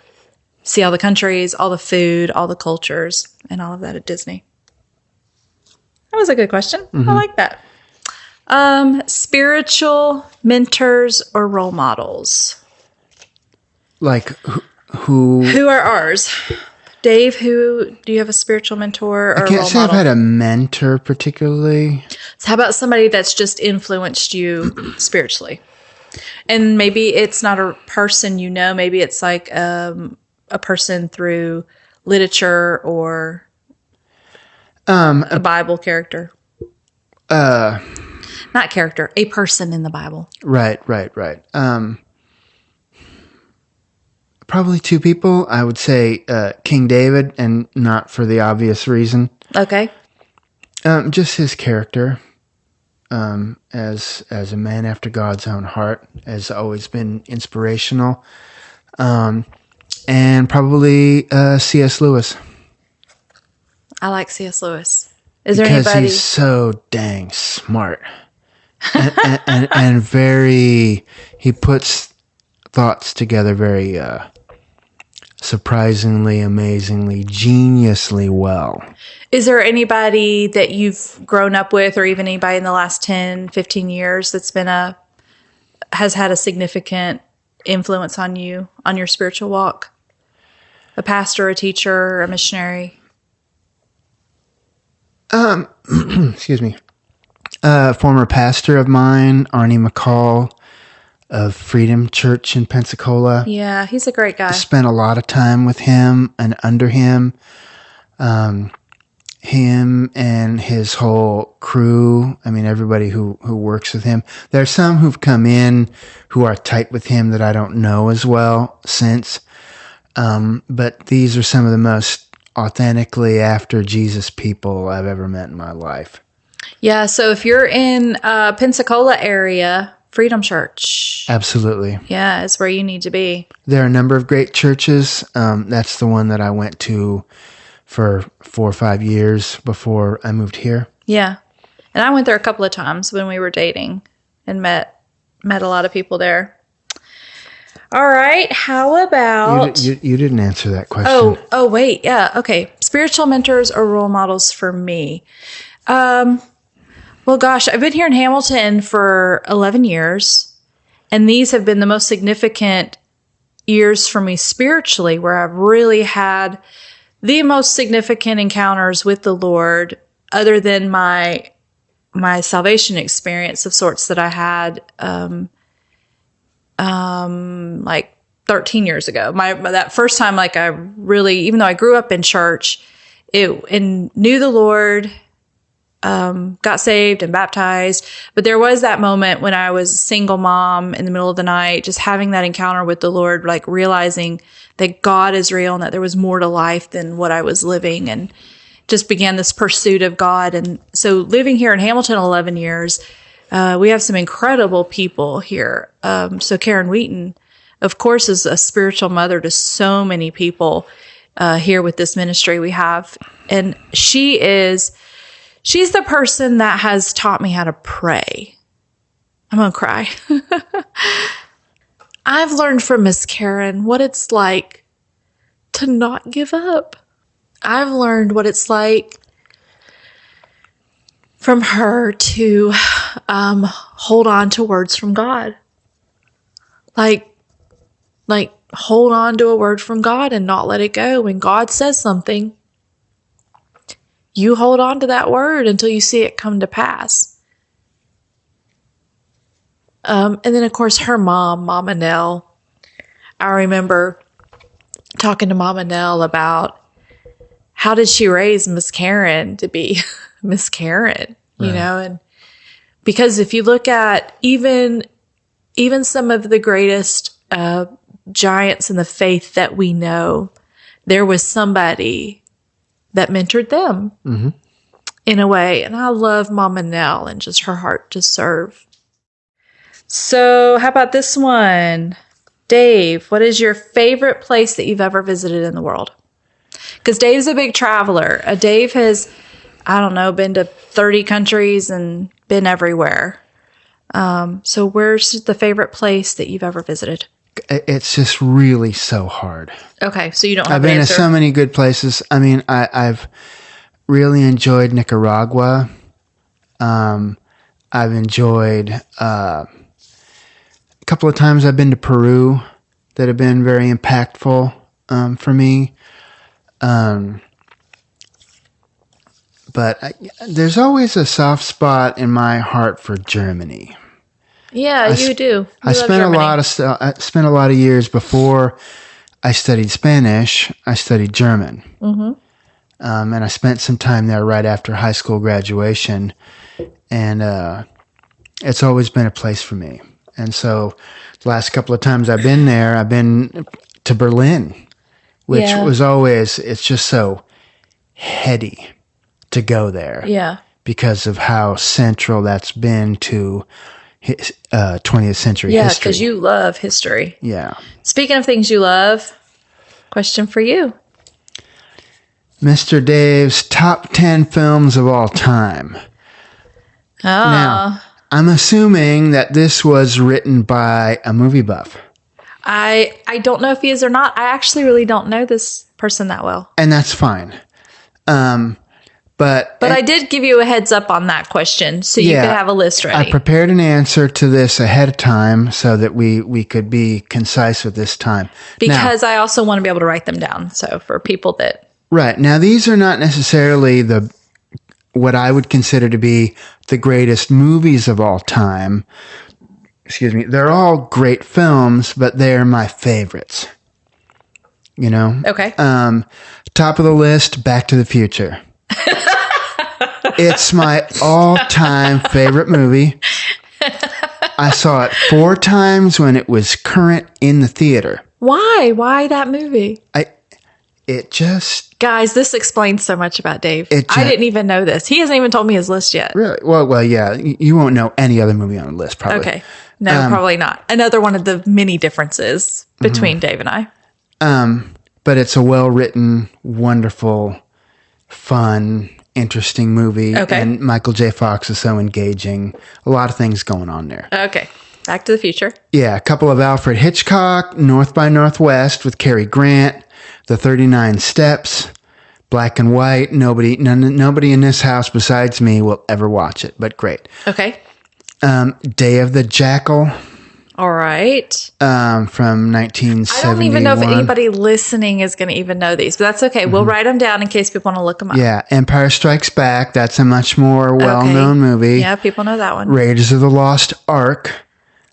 Speaker 1: see all the countries, all the food, all the cultures, and all of that at Disney. That was a good question. Mm-hmm. I like that. Spiritual mentors or role models?
Speaker 2: Like who?
Speaker 1: Who are ours? Dave, do you have a spiritual mentor or
Speaker 2: I can't
Speaker 1: role
Speaker 2: say
Speaker 1: model?
Speaker 2: I've had a mentor particularly.
Speaker 1: So how about somebody that's just influenced you spiritually? And maybe it's not a person you know. Maybe it's like a person through literature or a Bible character. Not character, a person in the Bible.
Speaker 2: Right. Probably two people. I would say King David, and not for the obvious reason.
Speaker 1: Okay.
Speaker 2: Just his character, as a man after God's own heart, has always been inspirational. And probably C.S. Lewis.
Speaker 1: I like C.S. Lewis. Is there
Speaker 2: because
Speaker 1: anybody?
Speaker 2: He's so dang smart, and very. He puts thoughts together very surprisingly, amazingly, geniusly well.
Speaker 1: Is there anybody that you've grown up with, or even anybody in the last 10, 15 years that's has had a significant influence on you, on your spiritual walk? A pastor, a teacher, a missionary?
Speaker 2: Excuse me. Former pastor of mine, Arnie McCall of Freedom Church in Pensacola.
Speaker 1: Yeah, he's a great guy.
Speaker 2: Spent a lot of time with him and under him. Him and his whole crew. I mean, everybody who works with him. There's some who've come in who are tight with him that I don't know as well since. But these are some of the most authentically after Jesus people I've ever met in my life.
Speaker 1: Yeah, so if you're in Pensacola area, Freedom Church.
Speaker 2: Absolutely.
Speaker 1: Yeah, is where you need to be.
Speaker 2: There are a number of great churches. That's the one that I went to for 4 or 5 years before I moved here.
Speaker 1: Yeah. And I went there a couple of times when we were dating and met a lot of people there. All right. How about...
Speaker 2: You didn't answer that question.
Speaker 1: Oh, wait. Yeah. Okay. Spiritual mentors or role models for me. Well, gosh, I've been here in Hamilton for 11 years, and these have been the most significant years for me spiritually, where I've really had the most significant encounters with the Lord, other than my salvation experience of sorts that I had like 13 years ago. That first time, like I really, even though I grew up in church, and knew the Lord, got saved and baptized. But there was that moment when I was a single mom in the middle of the night, just having that encounter with the Lord, like realizing that God is real and that there was more to life than what I was living, and just began this pursuit of God. And so living here in Hamilton 11 years, we have some incredible people here. So Karen Wheaton, of course, is a spiritual mother to so many people here with this ministry we have. And she's the person that has taught me how to pray. I'm going to cry. I've learned from Miss Karen what it's like to not give up. I've learned what it's like from her to hold on to words from God. Like hold on to a word from God and not let it go. When God says something, you hold on to that word until you see it come to pass. And then, of course, her mom, Mama Nell. I remember talking to Mama Nell about how did she raise Miss Karen to be Miss Karen, you know? And because if you look at even some of the greatest giants in the faith that we know, there was somebody that mentored them in a way. And I love Mama Nell and just her heart to serve. So how about this one? Dave, what is your favorite place that you've ever visited in the world? Because Dave's a big traveler. Dave has, I don't know, been to 30 countries and been everywhere. So where's the favorite place that you've ever visited?
Speaker 2: It's just really so hard.
Speaker 1: Okay, so you don't have
Speaker 2: I've
Speaker 1: an
Speaker 2: been
Speaker 1: answer.
Speaker 2: to so many good places. I mean, I've really enjoyed Nicaragua. I've enjoyed a couple of times I've been to Peru that have been very impactful for me. But there's always a soft spot in my heart for Germany.
Speaker 1: Yeah, you do.
Speaker 2: I spent a lot of years before I studied Spanish. I studied German, and I spent some time there right after high school graduation. And it's always been a place for me. And so, the last couple of times I've been there, I've been to Berlin, which was always, it's just so heady to go there.
Speaker 1: Yeah.
Speaker 2: Because of how central that's been to 20th century history.
Speaker 1: Yeah, because you love history.
Speaker 2: Yeah.
Speaker 1: Speaking of things you love, question for you.
Speaker 2: Mr. Dave's top 10 films of all time. Now, I'm assuming that this was written by a movie buff.
Speaker 1: I don't know if he is or not. I actually really don't know this person that well.
Speaker 2: And that's fine. But
Speaker 1: I did give you a heads up on that question, so you could have a list ready.
Speaker 2: I prepared an answer to this ahead of time so that we could be concise with this time.
Speaker 1: Because I also want to be able to write them down. So for people that...
Speaker 2: Right. Now, these are not necessarily what I would consider to be the greatest movies of all time. Excuse me. They're all great films, but they're my favorites. You know?
Speaker 1: Okay.
Speaker 2: Top of the list, Back to the Future. It's my all-time favorite movie. I saw it 4 times when it was current in the theater.
Speaker 1: Why? Why that movie? Guys, this explains so much about Dave. I didn't even know this. He hasn't even told me his list yet.
Speaker 2: Really? Well, yeah. You won't know any other movie on the list, probably.
Speaker 1: Okay. No, probably not. Another one of the many differences between Dave and I.
Speaker 2: But it's a well-written, wonderful, fun, interesting movie.
Speaker 1: Okay.
Speaker 2: And Michael J. Fox is so engaging. A lot of things going on there.
Speaker 1: Okay. Back to the Future.
Speaker 2: Yeah, a couple of Alfred Hitchcock, North by Northwest with Cary Grant, The 39 Steps, black and white. Nobody in this house besides me will ever watch it, but great.
Speaker 1: Okay.
Speaker 2: Day of the Jackal.
Speaker 1: All right.
Speaker 2: From 1971.
Speaker 1: I don't even know if anybody listening is going to even know these, but that's okay. We'll write them down in case people want to look them up.
Speaker 2: Yeah, Empire Strikes Back. That's a much more well-known movie.
Speaker 1: Yeah, people know that one.
Speaker 2: Raiders of the Lost Ark.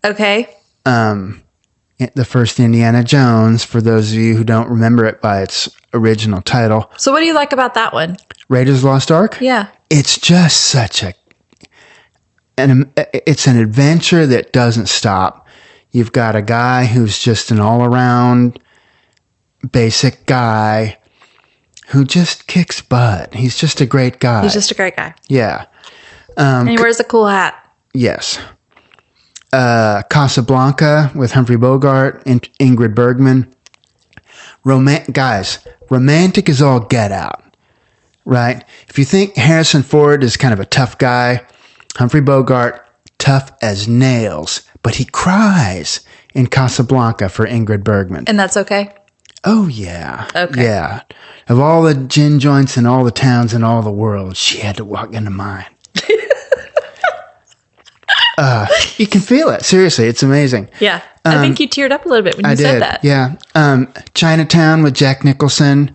Speaker 1: Okay.
Speaker 2: The first Indiana Jones, for those of you who don't remember it by its original title.
Speaker 1: So what do you like about that one?
Speaker 2: Raiders of the Lost Ark?
Speaker 1: Yeah.
Speaker 2: It's just such it's an adventure that doesn't stop. You've got a guy who's just an all-around basic guy who just kicks butt. He's just a great guy.
Speaker 1: He's just a great guy.
Speaker 2: Yeah.
Speaker 1: And he wears a cool hat.
Speaker 2: Yes. Casablanca with Humphrey Bogart and Ingrid Bergman. Guys, romantic is all get out, right? If you think Harrison Ford is kind of a tough guy, Humphrey Bogart, tough as nails, but he cries in Casablanca for Ingrid Bergman.
Speaker 1: And that's okay?
Speaker 2: Oh, yeah.
Speaker 1: Okay.
Speaker 2: Yeah. Of all the gin joints in all the towns in all the world, she had to walk into mine. You can feel it. Seriously, it's amazing.
Speaker 1: Yeah. I think you teared up a little bit when you said that.
Speaker 2: Yeah. Chinatown with Jack Nicholson.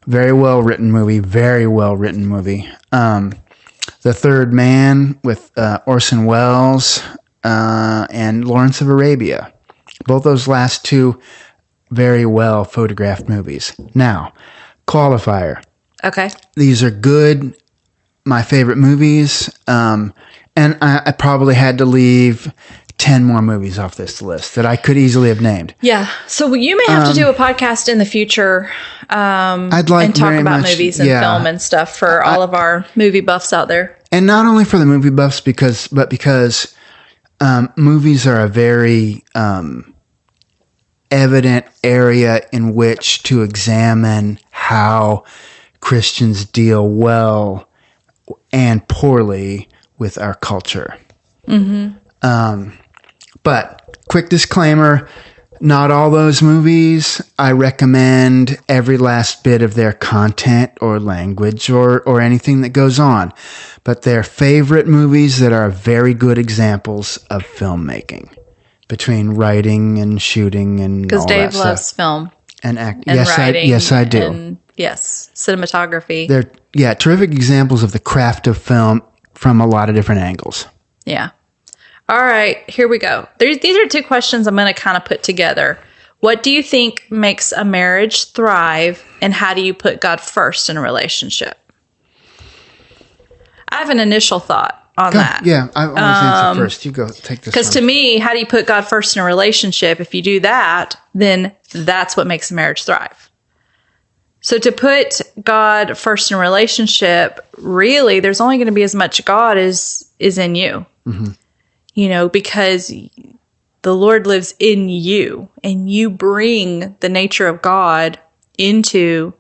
Speaker 2: Very well written movie. Very well written movie. The Third Man with Orson Welles and Lawrence of Arabia. Both those last two very well photographed movies. Now, qualifier.
Speaker 1: Okay.
Speaker 2: These are good, my favorite movies. And I probably had to leave 10 more movies off this list that I could easily have named.
Speaker 1: Yeah. So you may have to do a podcast in the future
Speaker 2: I'd like
Speaker 1: and talk
Speaker 2: very
Speaker 1: about
Speaker 2: much,
Speaker 1: movies and film and stuff for all of our movie buffs out there.
Speaker 2: And not only for the movie buffs, because movies are a very evident area in which to examine how Christians deal well and poorly with our culture. But quick disclaimer, not all those movies. I recommend every last bit of their content or language or anything that goes on. But they're favorite movies that are very good examples of filmmaking, between writing and shooting and all that stuff.
Speaker 1: Because Dave loves film
Speaker 2: And act.
Speaker 1: and writing.
Speaker 2: Yes, I do.
Speaker 1: And yes, cinematography.
Speaker 2: They're terrific examples of the craft of film from a lot of different angles.
Speaker 1: Yeah. All right, here we go. These are two questions I'm going to kind of put together. What do you think makes a marriage thrive, and how do you put God first in a relationship? I have an initial thought on that.
Speaker 2: Yeah, I always answer first. You go, take this one.
Speaker 1: Because to me, how do you put God first in a relationship? If you do that, then that's what makes a marriage thrive. So to put God first in a relationship, really, there's only going to be as much God as is in you. Mm-hmm. You know, because the Lord lives in you and you bring the nature of God into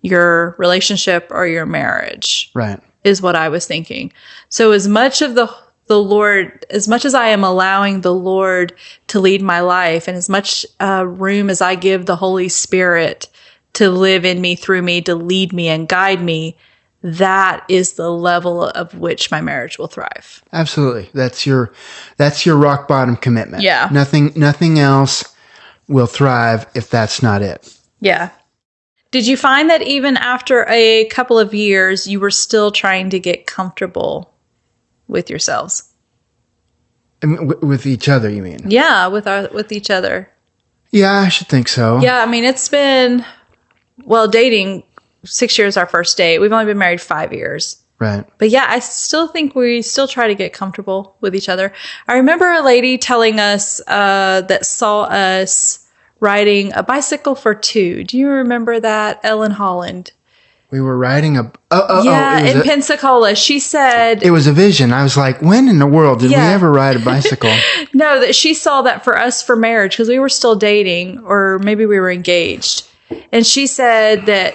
Speaker 1: your relationship or your marriage.
Speaker 2: Right.
Speaker 1: Is what I was thinking. So as much of the Lord, as much as I am allowing the Lord to lead my life, and as much room as I give the Holy Spirit to live in me, through me, to lead me and guide me, that is the level of which my marriage will thrive.
Speaker 2: Absolutely. That's your rock bottom commitment.
Speaker 1: Yeah.
Speaker 2: Nothing else will thrive if that's not it.
Speaker 1: Yeah. Did you find that even after a couple of years, you were still trying to get comfortable with yourselves?
Speaker 2: With each other, you mean?
Speaker 1: Yeah, with each other.
Speaker 2: Yeah, I should think so.
Speaker 1: Yeah, I mean, it's been, dating 6 years our first date. We've only been married 5 years.
Speaker 2: Right.
Speaker 1: But yeah, I still think we still try to get comfortable with each other. I remember a lady telling us that saw us riding a bicycle for two. Do you remember that, Ellen Holland?
Speaker 2: We were riding in
Speaker 1: Pensacola. She said...
Speaker 2: It was a vision. I was like, when in the world did we ever ride a bicycle?
Speaker 1: No, that she saw that for us for marriage, because we were still dating, or maybe we were engaged. And she said that,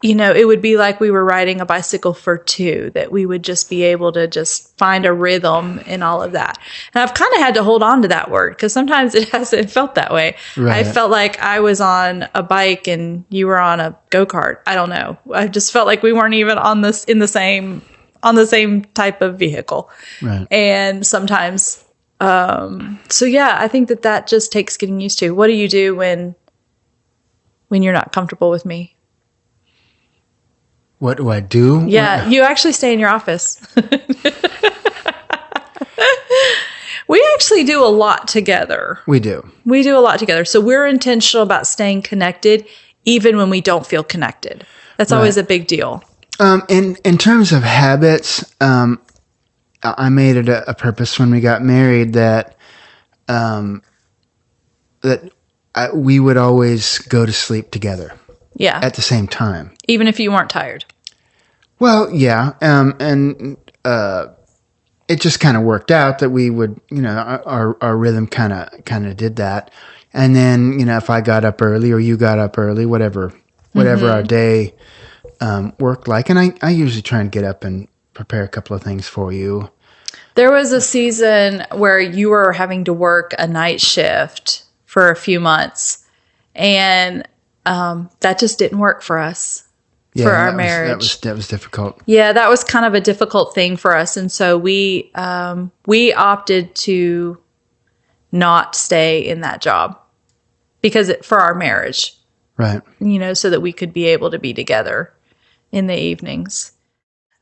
Speaker 1: you know, it would be like we were riding a bicycle for two, that we would just be able to just find a rhythm and all of that. And I've kind of had to hold on to that word, because sometimes it hasn't felt that way. Right. I felt like I was on a bike and you were on a go-kart. I don't know. I just felt like we weren't even on the same type of vehicle. Right. And sometimes, so yeah, I think that just takes getting used to. What do you do when you're not comfortable with me?
Speaker 2: What do I do?
Speaker 1: Yeah, you actually stay in your office. We actually do a lot together.
Speaker 2: We do.
Speaker 1: We do a lot together. So we're intentional about staying connected, even when we don't feel connected. That's always a big deal.
Speaker 2: In terms of habits, I made it a purpose when we got married that we would always go to sleep together.
Speaker 1: Yeah.
Speaker 2: At the same time.
Speaker 1: Even if you weren't tired.
Speaker 2: Well, yeah. It just kind of worked out that we would, you know, our rhythm kind of did that. And then, you know, if I got up early or you got up early, whatever our day worked like. And I usually try and get up and prepare a couple of things for you.
Speaker 1: There was a season where you were having to work a night shift for a few months. And that just didn't work for us, for our marriage.
Speaker 2: That was difficult.
Speaker 1: Yeah, that was kind of a difficult thing for us. And so we opted to not stay in that job for our marriage.
Speaker 2: Right.
Speaker 1: You know, so that we could be able to be together in the evenings.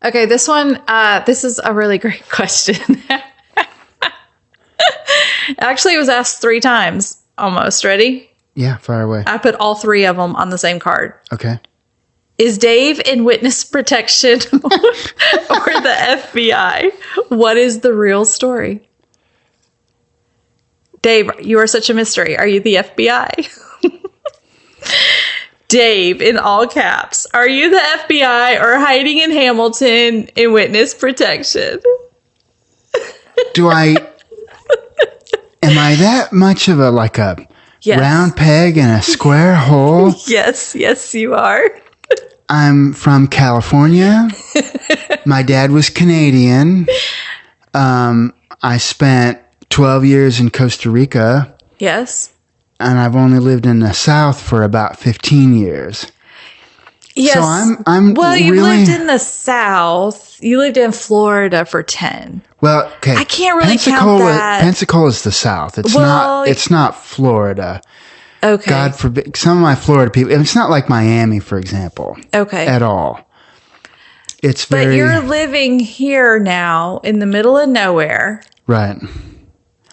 Speaker 1: Okay, this one, this is a really great question. Actually, it was asked 3 times almost. Ready?
Speaker 2: Yeah, fire away.
Speaker 1: I put all 3 of them on the same card.
Speaker 2: Okay.
Speaker 1: Is Dave in witness protection or the FBI? What is the real story? Dave, you are such a mystery. Are you the FBI? Dave, in all caps, are you the FBI or hiding in Hamilton in witness protection?
Speaker 2: Am I that much of a
Speaker 1: Yes.
Speaker 2: round peg in a square hole?
Speaker 1: Yes, you are.
Speaker 2: I'm from California. My dad was Canadian. I spent 12 years in Costa Rica.
Speaker 1: Yes.
Speaker 2: And I've only lived in the South for about 15 years.
Speaker 1: Yes.
Speaker 2: So I'm
Speaker 1: well, you
Speaker 2: really,
Speaker 1: lived in the South. You lived in Florida for 10.
Speaker 2: Well, okay.
Speaker 1: I can't really count that.
Speaker 2: Pensacola is the South. It's not Florida.
Speaker 1: Okay.
Speaker 2: God forbid. Some of my Florida people, it's not like Miami, for example.
Speaker 1: Okay.
Speaker 2: At all. It's
Speaker 1: But you're living here now in the middle of nowhere.
Speaker 2: Right.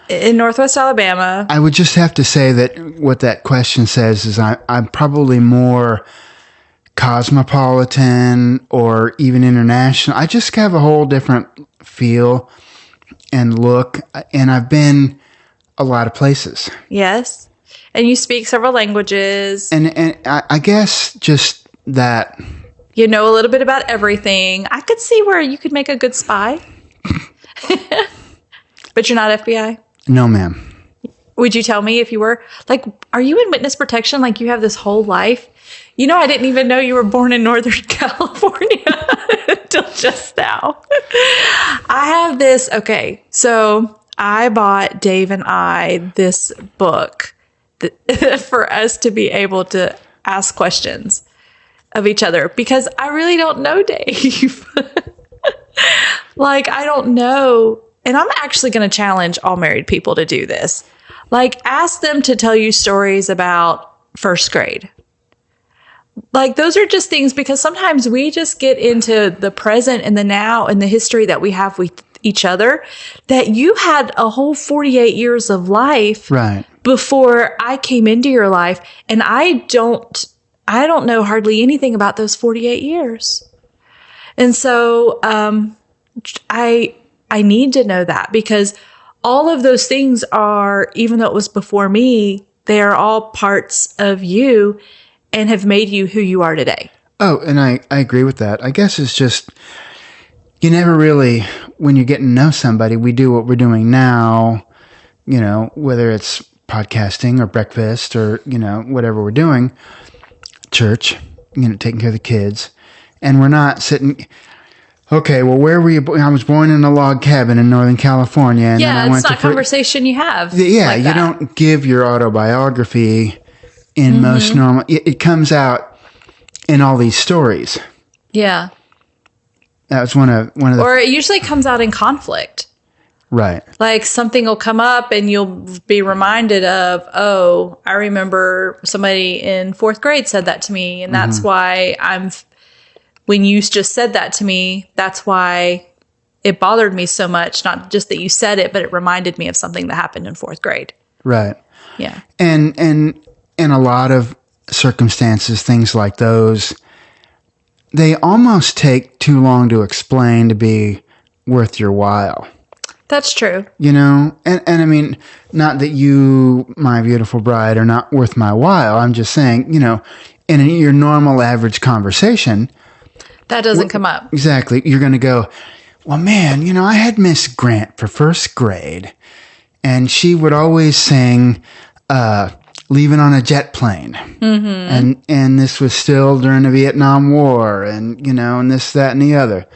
Speaker 1: In Northwest Alabama.
Speaker 2: I would just have to say that what that question says is I'm probably more cosmopolitan or even international. I just have a whole different feel and look, and I've been a lot of places.
Speaker 1: Yes. And you speak several languages.
Speaker 2: And I guess just that.
Speaker 1: You know a little bit about everything. I could see where you could make a good spy. But you're not FBI?
Speaker 2: No, ma'am.
Speaker 1: Would you tell me if you were? Like, are you in witness protection? Like, you have this whole life? You know, I didn't even know you were born in Northern California until just now. I have this. Okay, so I bought Dave and I this book for us to be able to ask questions of each other because I really don't know Dave. Like, I don't know. And I'm actually going to challenge all married people to do this. Like, ask them to tell you stories about first grade. Like, those are just things because sometimes we just get into the present and the now and the history that we have with each other, that you had a whole 48 years of life
Speaker 2: right
Speaker 1: before I came into your life. And I don't know hardly anything about those 48 years. And so, I need to know that because all of those things are, even though it was before me, they are all parts of you and have made you who you are today.
Speaker 2: Oh, and I agree with that. I guess it's just, you never really, when you're getting to know somebody, we do what we're doing now, you know, whether it's podcasting or breakfast or, you know, whatever we're doing, church, you know, taking care of the kids. And we're not sitting... Okay, well, where were you? I was born in a log cabin in Northern California. And
Speaker 1: yeah,
Speaker 2: then I went
Speaker 1: it's not a conversation you have.
Speaker 2: Yeah,
Speaker 1: like
Speaker 2: you don't give your autobiography in most normal. It comes out in all these stories.
Speaker 1: Yeah,
Speaker 2: that was one of the.
Speaker 1: Or it usually comes out in conflict.
Speaker 2: Right. Like
Speaker 1: something will come up and you'll be reminded of, oh, I remember somebody in 4th grade said that to me, and that's why when you just said that to me, that's why it bothered me so much. Not just that you said it, but it reminded me of something that happened in 4th grade.
Speaker 2: Right.
Speaker 1: Yeah.
Speaker 2: And in a lot of circumstances, things like those, they almost take too long to explain to be worth your while.
Speaker 1: That's true.
Speaker 2: You know, and I mean, not that you, my beautiful bride, are not worth my while. I'm just saying, you know, in your normal average conversation,
Speaker 1: that doesn't come up.
Speaker 2: Exactly. You're going to go, well, man, you know, I had Miss Grant for 1st grade, and she would always sing Leaving on a Jet Plane. Mm-hmm. And this was still during the Vietnam War, and, you know, and this, that, and the other.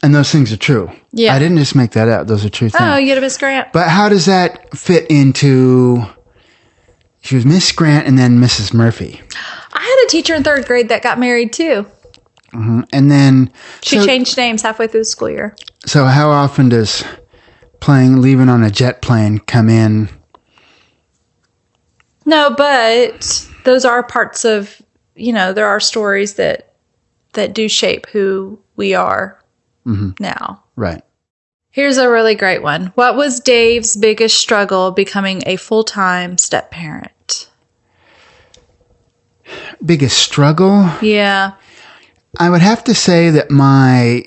Speaker 2: And those things are true. Yeah. I didn't just make that up. Those are true things.
Speaker 1: Oh, you had a Miss Grant.
Speaker 2: But how does that fit into... She was Miss Grant and then Mrs. Murphy.
Speaker 1: I had a teacher in 3rd grade that got married, too.
Speaker 2: Mm-hmm. And then...
Speaker 1: She changed names halfway through the school year.
Speaker 2: So how often does playing Leaving on a Jet Plane come in?
Speaker 1: No, but those are parts of, you know, there are stories that do shape who we are now.
Speaker 2: Right.
Speaker 1: Here's a really great one. What was Dave's biggest struggle becoming a full-time step-parent?
Speaker 2: Biggest struggle?
Speaker 1: Yeah.
Speaker 2: I would have to say that my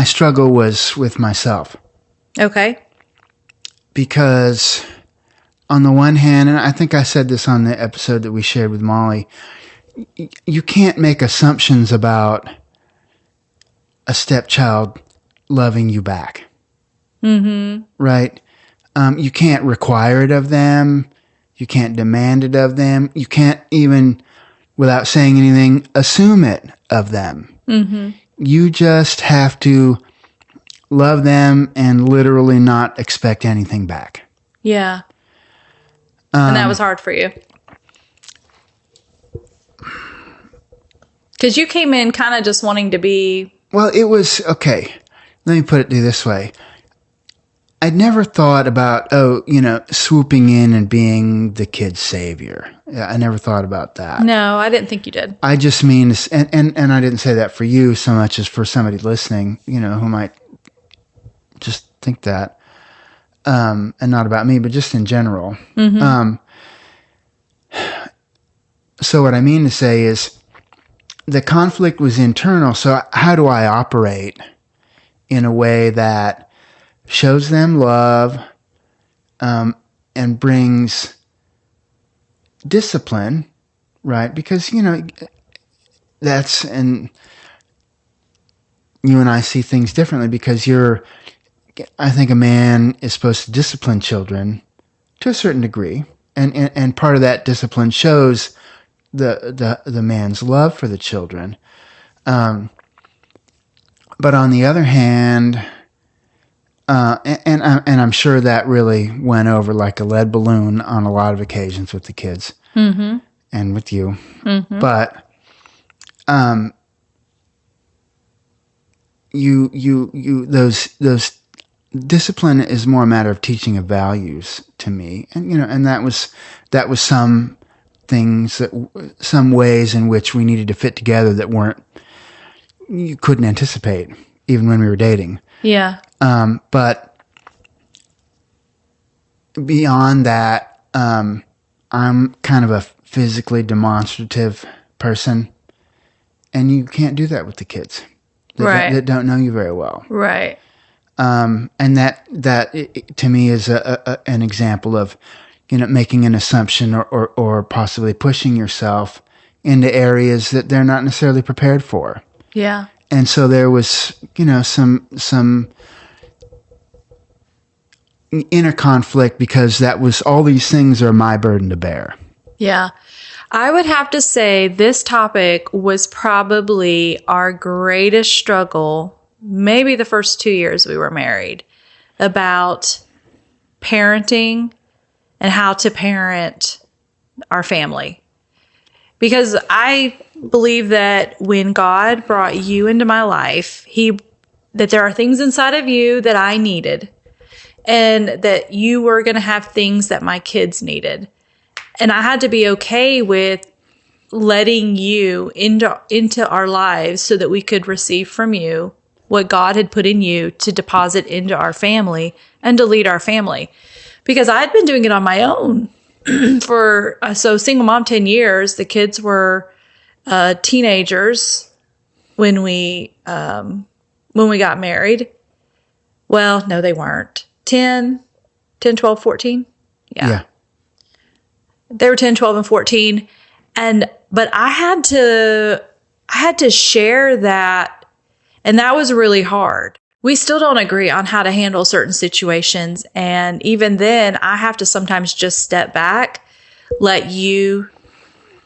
Speaker 2: struggle was with myself.
Speaker 1: Okay.
Speaker 2: Because on the one hand, and I think I said this on the episode that we shared with Molly, you can't make assumptions about a stepchild loving you back. Mm-hmm. Right? You can't require it of them. You can't demand it of them. You can't even, without saying anything, assume it of them. Mm-hmm. You just have to love them and literally not expect anything back.
Speaker 1: Yeah. And that was hard for you. Because you came in kind of just wanting to be...
Speaker 2: Well, it was, okay, let me put it this way. I'd never thought about, swooping in and being the kid's savior. I never thought about that.
Speaker 1: No, I didn't think you did.
Speaker 2: I just mean, and I didn't say that for you so much as for somebody listening, who might just think that, and not about me, but just in general. Mm-hmm. So what I mean to say is the conflict was internal. So how do I operate in a way that shows them love, and brings discipline, right? Because, and you and I see things differently because I think a man is supposed to discipline children to a certain degree. And part of that discipline shows the man's love for the children. But on the other hand, and I'm sure that really went over like a lead balloon on a lot of occasions with the kids, mm-hmm. and with you. Mm-hmm. But those discipline is more a matter of teaching of values to me, and that was some things some ways in which we needed to fit together that you couldn't anticipate even when we were dating.
Speaker 1: Yeah.
Speaker 2: But beyond that, I'm kind of a physically demonstrative person, and you can't do that with the kids that don't know you very well.
Speaker 1: Right.
Speaker 2: And that to me is an example of, making an assumption or possibly pushing yourself into areas that they're not necessarily prepared for.
Speaker 1: Yeah.
Speaker 2: And so there was, some inner conflict because all these things are my burden to bear.
Speaker 1: Yeah. I would have to say this topic was probably our greatest struggle, maybe the first 2 years we were married, about parenting and how to parent our family. Because I believe that when God brought you into my life, that there are things inside of you that I needed, and that you were going to have things that my kids needed. And I had to be okay with letting you into our lives so that we could receive from you what God had put in you to deposit into our family and to lead our family. Because I'd been doing it on my own for, single mom 10 years. The kids were teenagers when we got married. Well, no, they weren't. 10, 12, 14. Yeah. They were 10, 12, and 14. But I had to share that. And that was really hard. We still don't agree on how to handle certain situations. And even then, I have to sometimes just step back, let you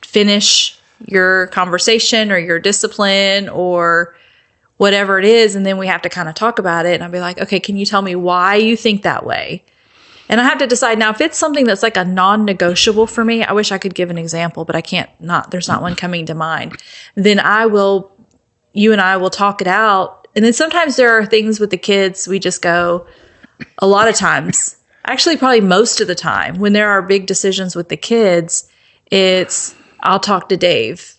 Speaker 1: finish your conversation or your discipline or whatever it is. And then we have to kind of talk about it. And I'll be like, okay, can you tell me why you think that way? And I have to decide now if it's something that's like a non-negotiable for me. I wish I could give an example, but I can't. There's not one coming to mind. Then you and I will talk it out. And then sometimes there are things with the kids we just go, a lot of times, actually probably most of the time, when there are big decisions with the kids, it's I'll talk to Dave.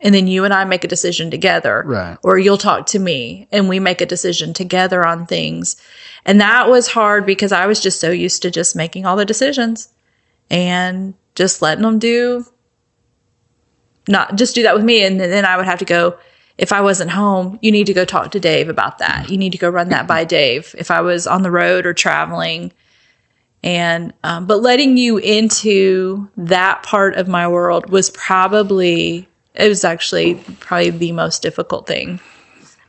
Speaker 1: And then you and I make a decision together.
Speaker 2: Right.
Speaker 1: Or you'll talk to me and we make a decision together on things. And that was hard because I was just so used to just making all the decisions and just letting them do that with me. And then I would have to go, if I wasn't home, you need to go talk to Dave about that. You need to go run that by Dave. If I was on the road or traveling. And, but letting you into that part of my world was actually probably the most difficult thing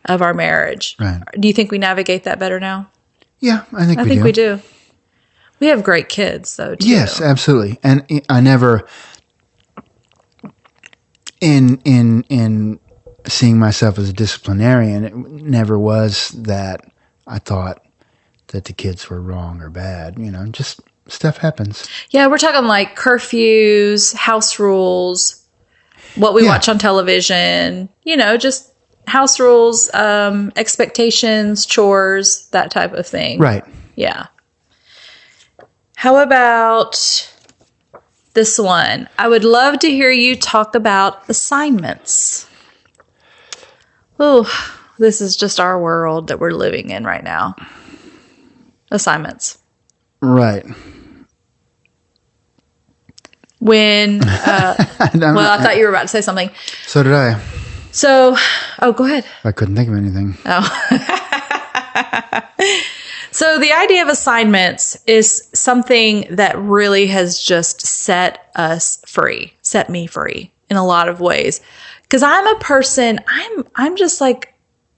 Speaker 1: of our marriage.
Speaker 2: Right.
Speaker 1: Do you think we navigate that better now?
Speaker 2: Yeah, I think
Speaker 1: we do. We have great kids, though, too.
Speaker 2: Yes, absolutely. And I never, in seeing myself as a disciplinarian, it never was that I thought that the kids were wrong or bad. Just stuff happens.
Speaker 1: Yeah, we're talking like curfews, house rules, what we watch on television, just house rules, expectations, chores, that type of thing.
Speaker 2: Right.
Speaker 1: Yeah. How about this one? I would love to hear you talk about assignments. Oh, this is just our world that we're living in right now. Assignments.
Speaker 2: Right.
Speaker 1: When, I thought you were about to say something.
Speaker 2: So did I.
Speaker 1: So, go ahead.
Speaker 2: I couldn't think of anything.
Speaker 1: So the idea of assignments is something that really has just set me free in a lot of ways. Because I'm a person, I'm just like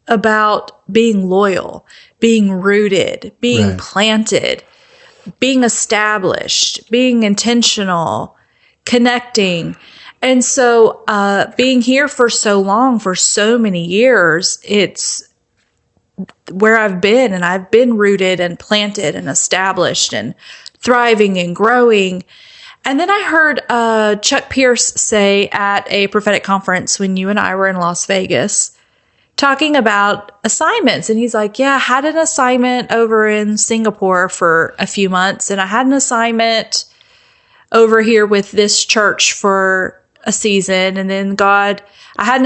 Speaker 1: about being loyal, being rooted, being planted, being established, being intentional, connecting. And so being here for so long, for so many years, it's where I've been, and I've been rooted and planted and established and thriving and growing. And then I heard Chuck Pierce say at a prophetic conference when you and I were in Las Vegas talking about assignments. And he's like, yeah, I had an assignment over in Singapore for a few months, and I had an assignment over here with this church for a season. And then God gave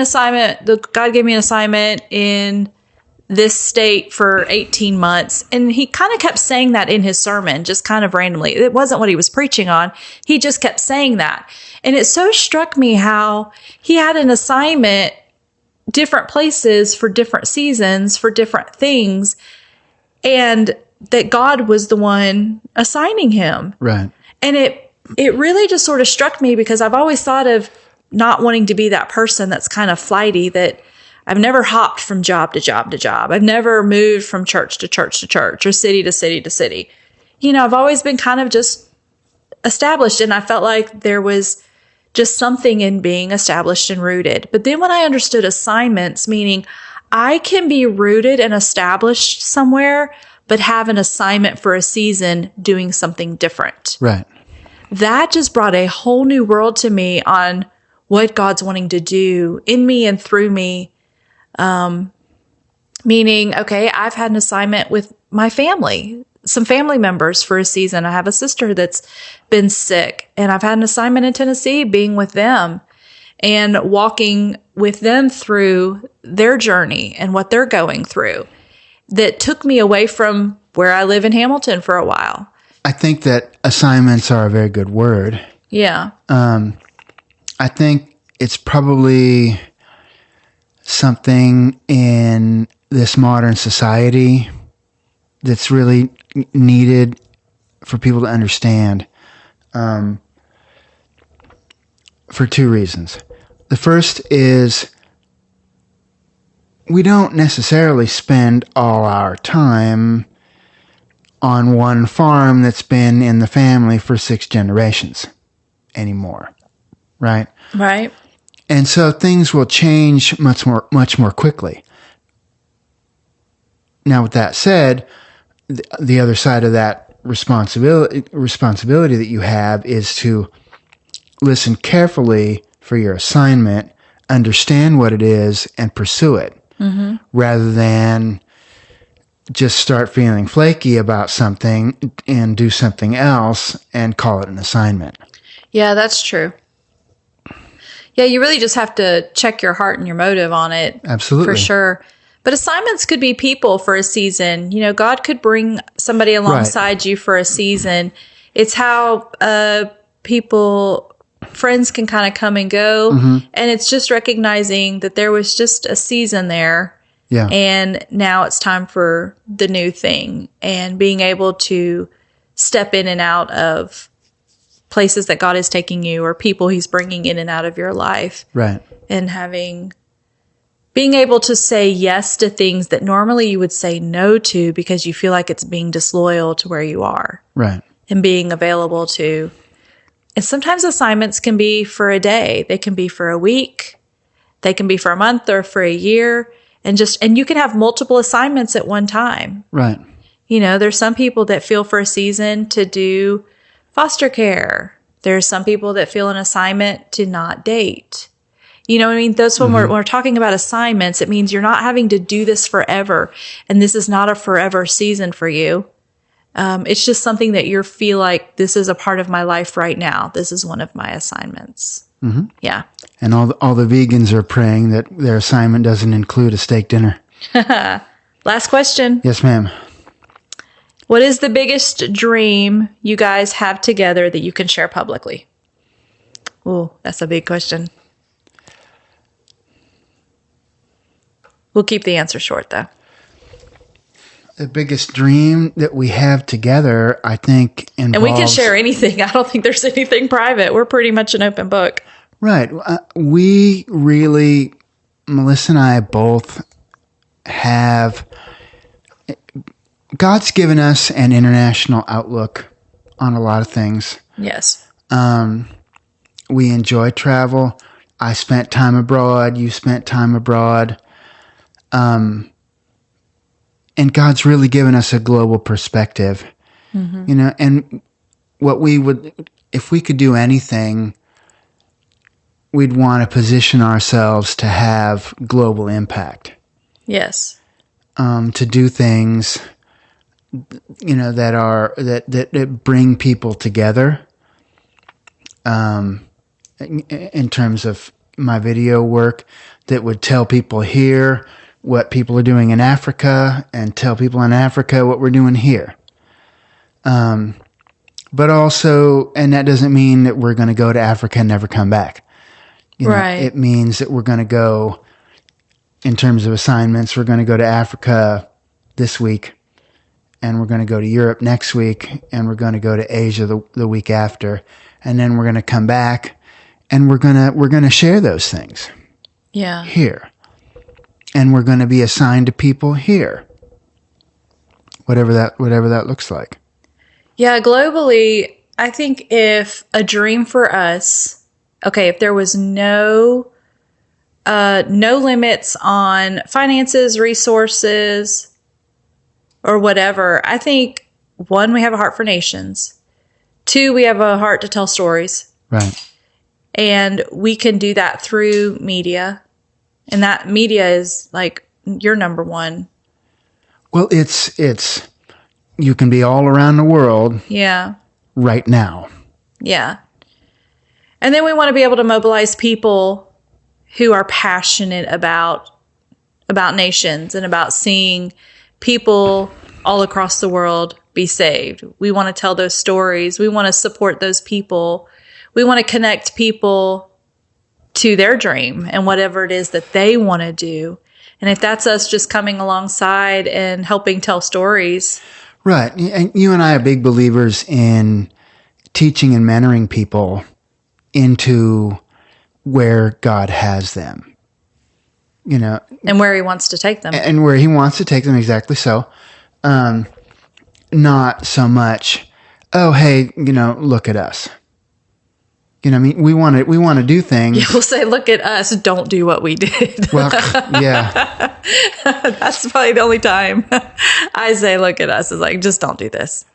Speaker 1: me an assignment in this state for 18 months. And he kind of kept saying that in his sermon, just kind of randomly. It wasn't what he was preaching on. He just kept saying that. And it so struck me how he had an assignment, different places for different seasons, for different things, and that God was the one assigning him.
Speaker 2: Right.
Speaker 1: And it really just sort of struck me, because I've always thought of not wanting to be that person that's kind of flighty, that I've never hopped from job to job to job. I've never moved from church to church to church or city to city to city. I've always been kind of just established, and I felt like there was just something in being established and rooted. But then when I understood assignments, meaning I can be rooted and established somewhere, but have an assignment for a season doing something different.
Speaker 2: Right.
Speaker 1: That just brought a whole new world to me on what God's wanting to do in me and through me. Meaning, okay, I've had an assignment with my family, some family members for a season. I have a sister that's been sick, and I've had an assignment in Tennessee being with them and walking with them through their journey and what they're going through, that took me away from where I live in Hamilton for a while.
Speaker 2: I think that assignments are a very good word.
Speaker 1: Yeah.
Speaker 2: I think it's probably something in this modern society that's really needed for people to understand, for two reasons. The first is we don't necessarily spend all our time on one farm that's been in the family for 6 generations anymore, right?
Speaker 1: Right.
Speaker 2: And so things will change much more quickly. Now, with that said, the other side of that responsibility that you have is to listen carefully for your assignment, understand what it is, and pursue it, rather than just start feeling flaky about something and do something else and call it an assignment. Yeah,
Speaker 1: that's true. Yeah, you really just have to check your heart and your motive on it.
Speaker 2: Absolutely.
Speaker 1: For sure. But assignments could be people for a season. God could bring somebody alongside you for a season. It's how people friends can kind of come and go. And it's just recognizing that there was just a season there.
Speaker 2: Yeah.
Speaker 1: And now it's time for the new thing, and being able to step in and out of places that God is taking you, or people he's bringing in and out of your life.
Speaker 2: Right.
Speaker 1: And being able to say yes to things that normally you would say no to because you feel like it's being disloyal to where you are.
Speaker 2: Right.
Speaker 1: And being available to. And sometimes assignments can be for a day. They can be for a week. They can be for a month or for a year. And you can have multiple assignments at one time.
Speaker 2: Right.
Speaker 1: You know, there's some people that feel for a season to do foster care. There's some people that feel an assignment to not date. You know what I mean? That's when we're talking about assignments. It means you're not having to do this forever. And this is not a forever season for you. It's just something that you feel like, this is a part of my life right now. This is one of my assignments. Yeah.
Speaker 2: And all the vegans are praying that their assignment doesn't include a steak dinner.
Speaker 1: Last question.
Speaker 2: Yes, ma'am.
Speaker 1: What is the biggest dream you guys have together that you can share publicly? Oh, that's a big question. We'll keep the answer short, though.
Speaker 2: The biggest dream that we have together, I think, involves...
Speaker 1: And we can share anything. I don't think there's anything private. We're pretty much an open book.
Speaker 2: Right. We really, Melissa and I both have... God's given us an international outlook on a lot of things.
Speaker 1: Yes.
Speaker 2: We enjoy travel. I spent time abroad. You spent time abroad. And God's really given us a global perspective, you know, and what we would, if we could do anything, we'd want to position ourselves to have global impact.
Speaker 1: Yes.
Speaker 2: To do things, you know, that bring people together. In terms of my video work, that would tell people here what people are doing in Africa, and tell people in Africa what we're doing here. But also, and that doesn't mean that we're going to go to Africa and never come back. You know,
Speaker 1: right.
Speaker 2: It means that we're going to go, in terms of assignments, we're going to go to Africa this week, and we're going to go to Europe next week, and we're going to go to Asia the week after, and then we're going to come back, and we're going to share those things.
Speaker 1: Yeah.
Speaker 2: Here. And we're going to be assigned to people here. Whatever that looks like.
Speaker 1: Yeah, globally, I think if a dream for us, okay, if there was no limits on finances, resources, or whatever, I think, 1, we have a heart for nations. 2, we have a heart to tell stories.
Speaker 2: Right.
Speaker 1: And we can do that through media. And that media is like your number one.
Speaker 2: Well, it's you can be all around the world.
Speaker 1: Yeah.
Speaker 2: Right now.
Speaker 1: Yeah. And then we want to be able to mobilize people who are passionate about nations and about seeing people all across the world be saved. We want to tell those stories. We want to support those people. We want to connect people to their dream and whatever it is that they want to do. And if that's us just coming alongside and helping tell stories.
Speaker 2: Right. And you and I are big believers in teaching and mentoring people into where God has them. You know.
Speaker 1: And where he wants to take them.
Speaker 2: And where he wants to take them, exactly so. Not so much, oh, hey, you know, look at us. You know, I mean, we want to do things.
Speaker 1: Yeah, we'll say, look at us. Don't do what we did.
Speaker 2: Well, yeah.
Speaker 1: That's probably the only time I say, look at us. Is like, just don't do this.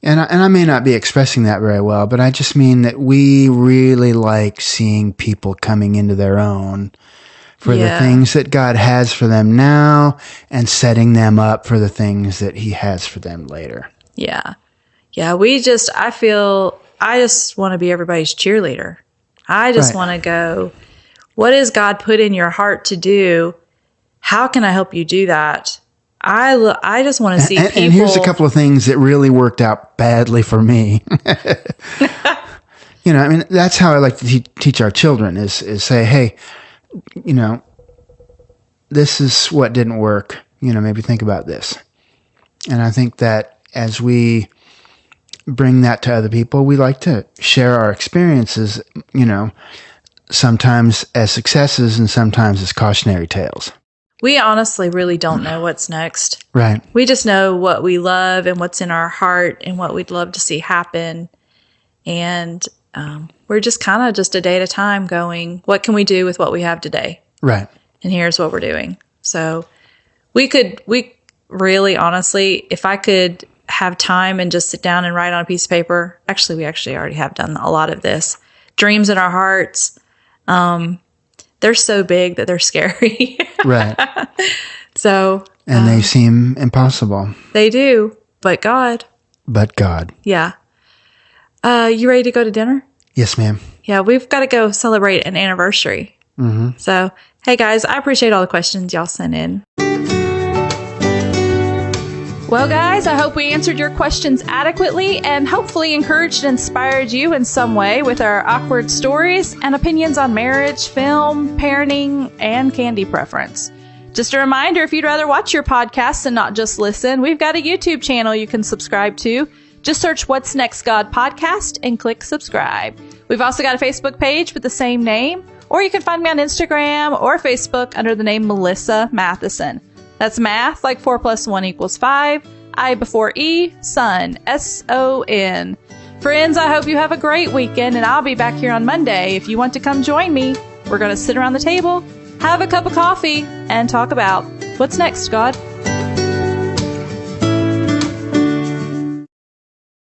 Speaker 2: And I may not be expressing that very well, but I just mean that we really like seeing people coming into their own for the things that God has for them now, and setting them up for the things that he has for them later. Yeah.
Speaker 1: Yeah. I just want to be everybody's cheerleader. I just want to go, what has God put in your heart to do? How can I help you do that? I just want to see people. And
Speaker 2: here's a couple of things that really worked out badly for me. I mean, that's how I like to teach our children is say, hey, this is what didn't work. Maybe think about this. And I think that as we bring that to other people, we like to share our experiences, sometimes as successes and sometimes as cautionary tales.
Speaker 1: We honestly really don't know what's next.
Speaker 2: Right.
Speaker 1: We just know what we love and what's in our heart and what we'd love to see happen. And we're just kind of just a day at a time going, what can we do with what we have today?
Speaker 2: Right.
Speaker 1: And here's what we're doing. So we really, honestly, if I could have time and just sit down and write on a piece of paper, we actually already have done a lot of this. Dreams in our hearts, they're so big that they're scary.
Speaker 2: Right.
Speaker 1: So.
Speaker 2: And they seem impossible.
Speaker 1: They do. But God.
Speaker 2: Yeah.
Speaker 1: You ready to go to dinner?
Speaker 2: Yes, ma'am.
Speaker 1: Yeah, we've got to go celebrate an anniversary.
Speaker 2: Mm-hmm.
Speaker 1: So, hey guys, I appreciate all the questions y'all sent in. Well, guys, I hope we answered your questions adequately and hopefully encouraged and inspired you in some way with our awkward stories and opinions on marriage, film, parenting, and candy preference. Just a reminder, if you'd rather watch your podcasts and not just listen, we've got a YouTube channel you can subscribe to. Just search What's Next God Podcast and click subscribe. We've also got a Facebook page with the same name, or you can find me on Instagram or Facebook under the name Melissa Matheson. That's math like 4 + 1 = 5, I before E, son, S-O-N. Friends, I hope you have a great weekend, and I'll be back here on Monday. If you want to come join me, we're going to sit around the table, have a cup of coffee, and talk about what's next, God.